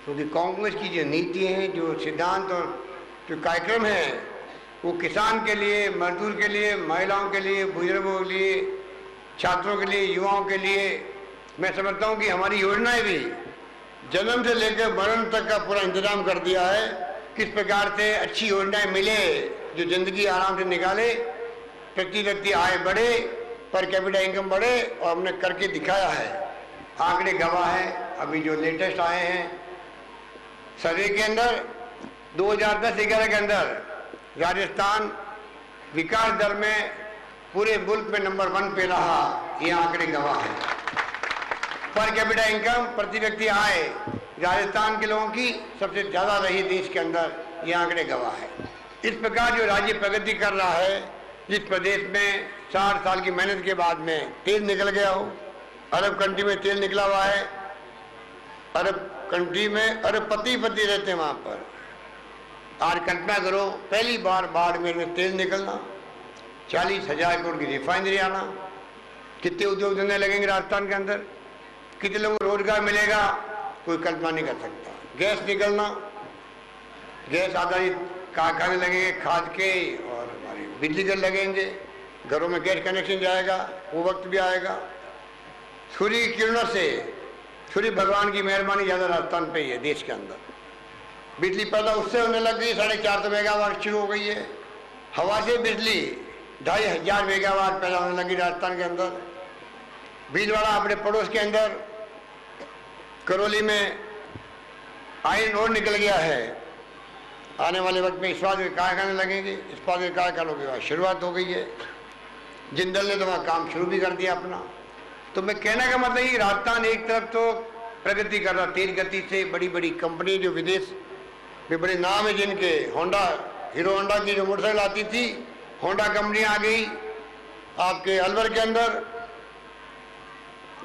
क्योंकि कांग्रेस की जो नीति हैं, जो सिद्धांत और जो कार्यक्रम है, वो किसान के लिए, मजदूर के लिए, महिलाओं के लिए, बुजुर्गों के लिए, छात्रों के लिए, युवाओं के लिए, मैं समझता हूँ कि हमारी योजनाएं भी जन्म से लेकर मरण तक का पूरा इंतजाम कर दिया है। किस प्रकार से अच्छी योजनाएं मिले जो जिंदगी आराम से निकाले, प्रति व्यक्ति आय बढ़े, पर कैपिटा इनकम बढ़े, और हमने करके दिखाया है। आंकड़े गवाह है। अभी जो लेटेस्ट आए हैं सर्वे के अंदर, 2010-11 के अंदर राजस्थान विकास दर में पूरे मुल्क में नंबर 1 पे रहा, ये आंकड़े गवाह है। पर कैपिटा इनकम, प्रति व्यक्ति आय, राजस्थान के लोगों की सबसे ज़्यादा रही देश के अंदर, ये आंकड़े गवाह है। इस प्रकार जो राज्य प्रगति कर रहा है, जिस प्रदेश में 60 साल की मेहनत के बाद में तेल निकल गया हो, अरब कंट्री में तेल निकला हुआ है, अरब कंट्री में अरबपति रहते हैं वहाँ पर। आज कल्पना करो, पहली बार बाड़मेर में तेल निकलना, 40,000 करोड़ की रिफाइनरी आना, कितने उद्योग धंधे लगेंगे राजस्थान के अंदर, कितने लोगों को रोजगार मिलेगा, कोई कल्पना नहीं कर सकता। गैस निकलना, गैस आधारित कारखाने लगेंगे खाद के, और हमारे बिजली घर लगेंगे, घरों में गैस कनेक्शन जाएगा, वो वक्त भी आएगा। सूर्य की किरणों से, सूर्य भगवान की मेहरबानी ज़्यादा राजस्थान पे ही है देश के अंदर। बिजली पैदा उससे होने लग गई, 450 मेगावाट शुरू हो गई है। हवा से बिजली 2,500 मेगावाट पैदा होने लगी राजस्थान के अंदर। भीलवाड़ा अपने पड़ोस के अंदर करौली में आयरन ओर निकल गया है। आने वाले वक्त में इस्पात के कारखाने लगेंगे, इस्पात के कारखानों की वहाँ शुरुआत हो गई है। जिंदल ने तो वहाँ काम शुरू भी कर दिया अपना। तो मैं कहने का मतलब ये, राजस्थान एक तरफ तो प्रगति कर रहा तेज गति से, बड़ी बड़ी कंपनी जो विदेश में बड़े नाम है जिनके, होंडा, हीरो होंडा की जो मोटरसाइकिल आती थी, होंडा कंपनी आ गई। आपके अलवर के अंदर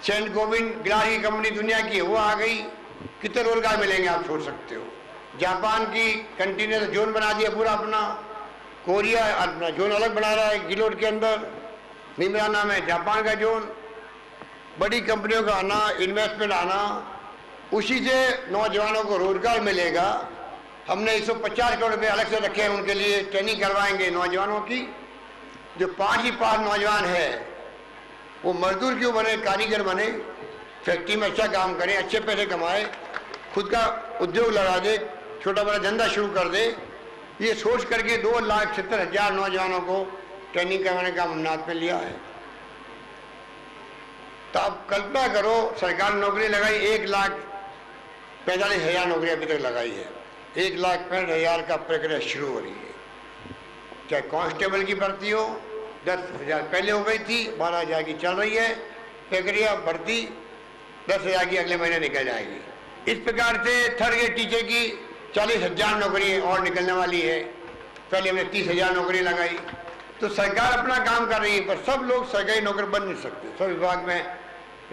सेंट गोविंद गिलास की कंपनी दुनिया की है, वो आ गई। कितने रोजगार मिलेंगे आप सोच सकते हो। जापान की कंटेनर जोन बना दिया पूरा अपना, कोरिया अपना जोन अलग बना रहा है गिलोट के अंदर, निमराना में जापान का जोन। बड़ी कंपनियों का आना, इन्वेस्टमेंट आना, उसी से नौजवानों को रोजगार मिलेगा। हमने 150 करोड़ रुपये अलग से रखे हैं उनके लिए, ट्रेनिंग करवाएंगे नौजवानों की। जो 5 ही 5 नौजवान है वो मजदूर क्यों बने, कारीगर बने, फैक्ट्री में अच्छा काम करें, अच्छे पैसे कमाए, खुद का उद्योग लगा दे, छोटा बड़ा धंधा शुरू कर दे। ये सोच करके 2,70,000 नौजवानों को ट्रेनिंग करवाने का हमने हाथ में लिया है। तो आप कल्पना करो, सरकार ने नौकरी लगाई, 1,45,000 नौकरी अभी तक लगाई है। 1,65,000 का प्रक्रिया शुरू हो रही है। चाहे कांस्टेबल की भर्ती हो, 10,000 पहले हो गई थी, 12,000 की चल रही है प्रक्रिया, भर्ती 10,000 की अगले महीने निकल जाएगी। इस प्रकार से थर्ड ग्रेड टीचर की 40,000 नौकरी और निकलने वाली है। पहले हमने 30,000 नौकरी लगाई। तो सरकार अपना काम कर रही है, पर सब लोग सरकारी नौकर बन नहीं सकते। सब विभाग में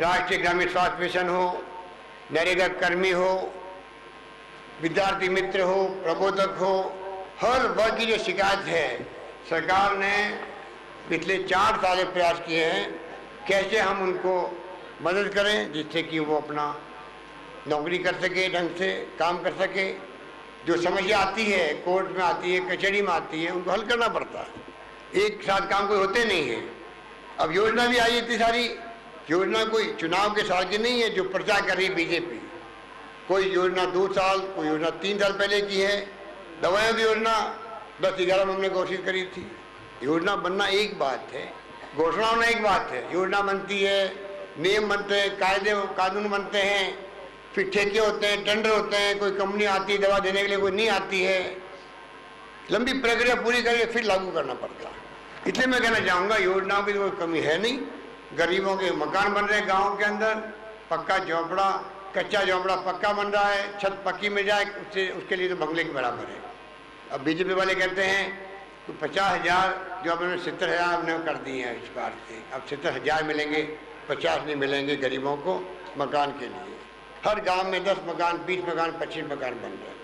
राष्ट्रीय ग्रामीण स्वास्थ्य मिशन हो, नरेगा कर्मी हो, विद्यार्थी मित्र हो, प्रबोधक हो, हर वर्ग की जो शिकायत है, सरकार ने पिछले 4 साल प्रयास किए हैं कैसे हम उनको मदद करें, जिससे कि वो अपना नौकरी कर सके, ढंग से काम कर सके। जो समस्या आती है, कोर्ट में आती है, कचहरी में आती है, उनको हल करना पड़ता है। एक साथ काम कोई होते नहीं है। अब योजना भी आई, इतनी सारी योजना कोई चुनाव के साल की नहीं है जो प्रचार कर रही है बीजेपी। कोई योजना 2 साल, कोई योजना 3 साल पहले की है। दवाइयों की योजना 10-11 में हमने घोषित करी थी। योजना बनना एक बात है, घोषणा होना एक बात है। योजना बनती है, नियम बनते हैं, कायदे कानून बनते हैं, फिर ठेके होते हैं, टेंडर होते हैं, कोई कंपनी आती है दवा देने के लिए, कोई नहीं आती है, लंबी प्रक्रिया पूरी करके फिर लागू करना पड़ता है। इसलिए मैं कहना चाहूँगा योजनाओं की कोई कमी है नहीं। गरीबों के मकान बन रहे हैं गाँव के अंदर, पक्का झोंपड़ा, कच्चा झोंपड़ा पक्का बन रहा है, छत पक्की मिल जाए उसके लिए तो बंगले के बराबर है। अब बीजेपी वाले कहते हैं तो 50,000 जो हमने 70,000 हमने कर दिए हैं इस बार से, अब 70,000 मिलेंगे, 50 नहीं मिलेंगे गरीबों को मकान के लिए। हर गांव में 10 मकान, 20 मकान, 25 मकान बन रहे हैं।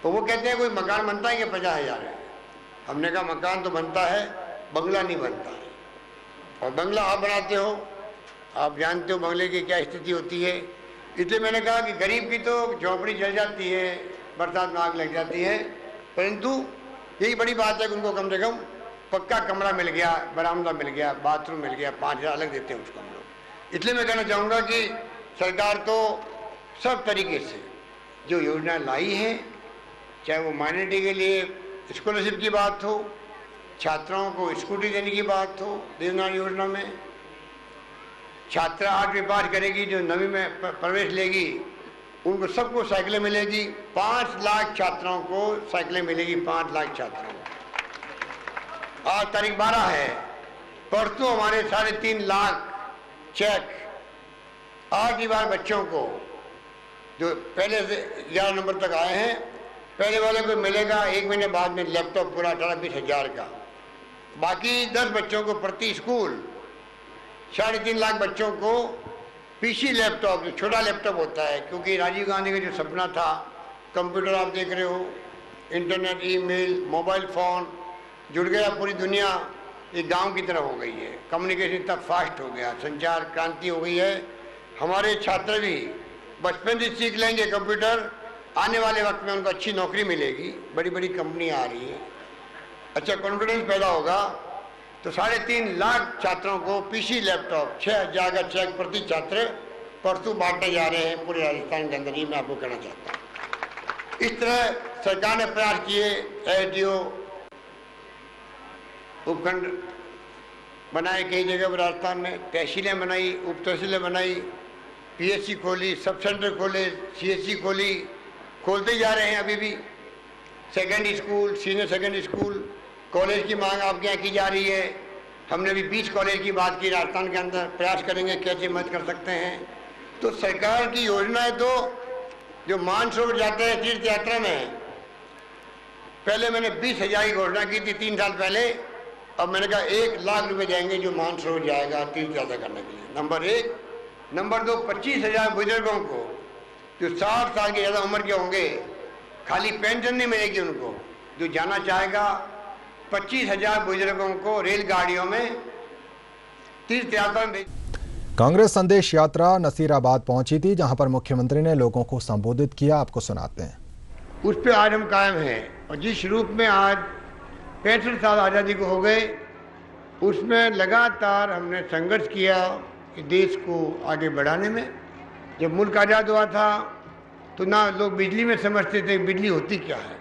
तो वो कहते हैं कोई मकान बनता है कि 50,000 है। हमने कहा मकान तो बनता है, बंगला नहीं बनता है। और बंगला आप बनाते हो, आप जानते हो बंगले की क्या स्थिति होती है। इसलिए मैंने कहा कि गरीब की तो झोंपड़ी जल जाती है, बरसात में आग लग जाती है, परंतु यही बड़ी बात है कि उनको कम से कम पक्का कमरा मिल गया, बरामदा मिल गया, बाथरूम मिल गया, 5,000 अलग देते हैं उसको हम लोग। इसलिए मैं कहना चाहूँगा कि सरकार तो सब तरीके से जो योजना लाई है, चाहे वो माइनॉरिटी के लिए स्कॉलरशिप की बात हो, छात्राओं को स्कूटी देने की बात हो देवनान योजना में, छात्रा 8वीं पास करेगी जो 9वीं में प्रवेश लेगी उनको सबको साइकिलें मिलेगी। 5 लाख छात्राओं को साइकिलें मिलेगी, 5 लाख छात्राओं को। आज तारीख 12 है, परसों हमारे 3.5 लाख चेक 8वीं बार बच्चों को जो पहले से 11 नंबर तक आए हैं, पहले वाले को मिलेगा 1 महीने बाद में लैपटॉप पूरा 18-20 हज़ार का। बाकी 10 बच्चों को प्रति स्कूल 3.5 लाख बच्चों को पीसी लैपटॉप, जो छोटा लैपटॉप होता है, क्योंकि राजीव गांधी का जो सपना था, कंप्यूटर आप देख रहे हो, इंटरनेट, ईमेल, मोबाइल फ़ोन जुड़ गया, पूरी दुनिया एक गांव की तरह हो गई है, कम्युनिकेशन इतना फास्ट हो गया, संचार क्रांति हो गई है। हमारे छात्र भी बचपन से सीख लेंगे कंप्यूटर, आने वाले वक्त में उनको अच्छी नौकरी मिलेगी, बड़ी बड़ी कंपनी आ रही है, अच्छा कॉन्फिडेंस पैदा होगा। तो 3.5 लाख छात्रों को पीसी लैपटॉप 6,000 का चेक प्रति छात्र परसों बांटने जा रहे हैं पूरे राजस्थान के अंदर ही, मैं आपको कहना चाहता हूँ। इस तरह सरकार ने प्रयास किए, एसडीओ उपखंड बनाए कई जगह पर राजस्थान में, तहसीलें बनाई, उप तहसीलें बनाई, पीएससी खोली, सब सेंटर खोले, सीएससी खोली, खोलते जा रहे हैं अभी भी। Secondary school, senior secondary school, college की मांग आपके यहाँ की जा रही है। हमने भी 20 कॉलेज की बात की राजस्थान के अंदर, प्रयास करेंगे कैसे मदद कर सकते हैं। तो सरकार की योजना है, तो जो मानसरोवर जाते हैं तीर्थ यात्रा में, पहले मैंने 20,000 की घोषणा की थी 3 साल पहले, अब मैंने कहा 1 लाख रुपए जाएंगे जो मानसरोवर जाएगा तीर्थ यात्रा करने के लिए, नंबर 1। नंबर 2, 25,000 बुजुर्गों को जो 60 साल के ज़्यादा उम्र के होंगे, खाली पेंशन नहीं मिलेगी उनको, जो जाना चाहेगा 25,000 बुजुर्गों को रेलगाड़ियों में तीर्थ यात्रा में। कांग्रेस संदेश यात्रा नसीराबाद पहुंची थी, जहां पर मुख्यमंत्री ने लोगों को संबोधित किया। आपको सुनाते हैं। उस पे आज हम कायम हैं, और जिस रूप में आज 65 साल आज़ादी को हो गए, उसमें लगातार हमने संघर्ष किया कि देश को आगे बढ़ाने में। जब मुल्क आज़ाद हुआ था तो ना लोग बिजली में समझते थे बिजली होती क्या है,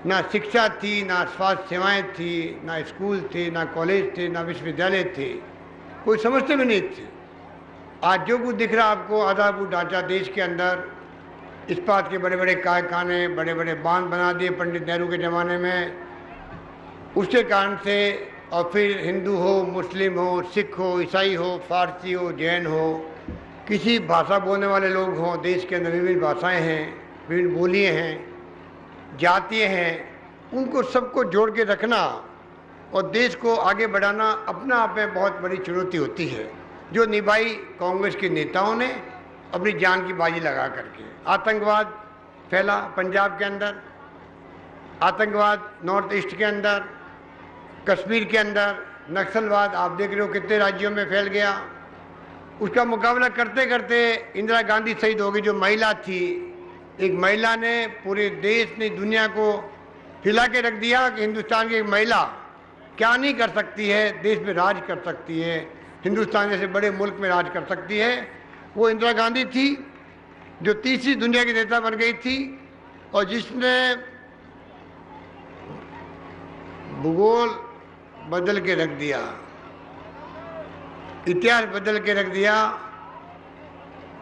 ना शिक्षा थी, ना स्वास्थ्य सेवाएं थी, ना स्कूल थे, ना कॉलेज थे, ना विश्वविद्यालय थे, कोई समझते भी नहीं थे। आज जो कुछ दिख रहा आपको आधारभूत ढांचा देश के अंदर, इस्पात के बड़े बड़े कारखाने, बड़े बड़े बांध बना दिए पंडित नेहरू के ज़माने में, उसके कारण से। और फिर हिंदू हो, मुस्लिम हो, सिख हो, ईसाई हो, फारसी हो, जैन हो, किसी भाषा बोलने वाले लोग हों, देश के अंदर विभिन्न भाषाएं हैं, विभिन्न बोलियाँ हैं, जातियाँ हैं, उनको सबको जोड़ के रखना और देश को आगे बढ़ाना अपना आप में बहुत बड़ी चुनौती होती है, जो निभाई कांग्रेस के नेताओं ने अपनी जान की बाजी लगा करके। आतंकवाद फैला पंजाब के अंदर, आतंकवाद नॉर्थ ईस्ट के अंदर, कश्मीर के अंदर, नक्सलवाद आप देख रहे हो कितने राज्यों में फैल गया। उसका मुकाबला करते करते इंदिरा गांधी शहीद हो गई, जो महिला थी। एक महिला ने पूरे देश ने दुनिया को हिला के रख दिया कि हिंदुस्तान की एक महिला क्या नहीं कर सकती है, देश में राज कर सकती है, हिंदुस्तान जैसे बड़े मुल्क में राज कर सकती है। वो इंदिरा गांधी थी जो तीसरी दुनिया की नेता बन गई थी, और जिसने भूगोल बदल के रख दिया, इतिहास बदल के रख दिया।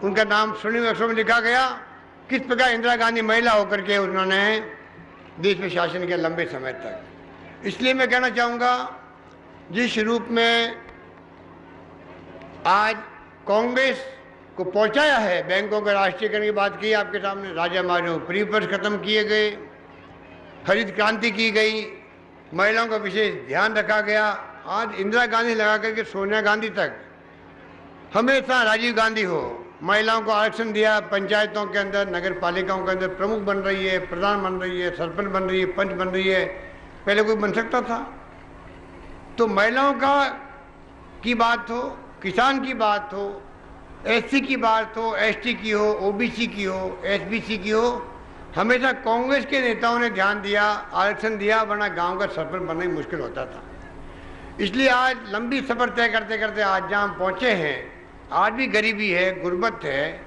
उनका नाम स्वर्णिम अक्षरों में लिखा गया। किस प्रकार इंदिरा गांधी महिला होकर के उन्होंने देश में शासन किया लंबे समय तक। इसलिए मैं कहना चाहूँगा, जिस रूप में आज कांग्रेस को पहुंचाया है, बैंकों के राष्ट्रीयकरण की बात की आपके सामने, राजा महाराजाओं प्रीपर्स खत्म किए गए, हरित क्रांति की गई, महिलाओं का विशेष ध्यान रखा गया। आज इंदिरा गांधी लगा करके सोनिया गांधी तक, हमेशा राजीव गांधी हो, महिलाओं को आरक्षण दिया, पंचायतों के अंदर, नगर पालिकाओं के अंदर प्रमुख बन रही है, प्रधान बन रही है, सरपंच बन रही है, पंच बन रही है। पहले कोई बन सकता था? तो महिलाओं का की बात हो, किसान की बात हो, एससी की बात हो, एसटी की हो, ओबीसी की हो, एसबीसी की हो, हमेशा कांग्रेस के नेताओं ने ध्यान दिया, आरक्षण दिया, वरना गांव का सरपंच बनना ही मुश्किल होता था। इसलिए आज लंबी सफर तय करते करते आज जहां हम पहुंचे हैं, आज भी गरीबी है, गुर्बत है,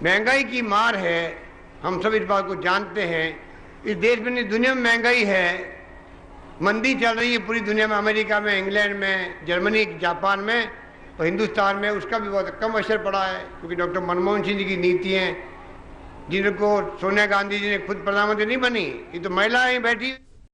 महंगाई की मार है, हम सब इस बात को जानते हैं। इस देश में नहीं, दुनिया में महंगाई है, मंदी चल रही है पूरी दुनिया में, अमेरिका में, इंग्लैंड में, जर्मनी, जापान में, और हिंदुस्तान में उसका भी बहुत कम असर पड़ा है, क्योंकि डॉक्टर मनमोहन सिंह जी की नीतियाँ, जिनको सोनिया गांधी जी ने खुद प्रधानमंत्री नहीं बनी, ये तो महिलाएं बैठी।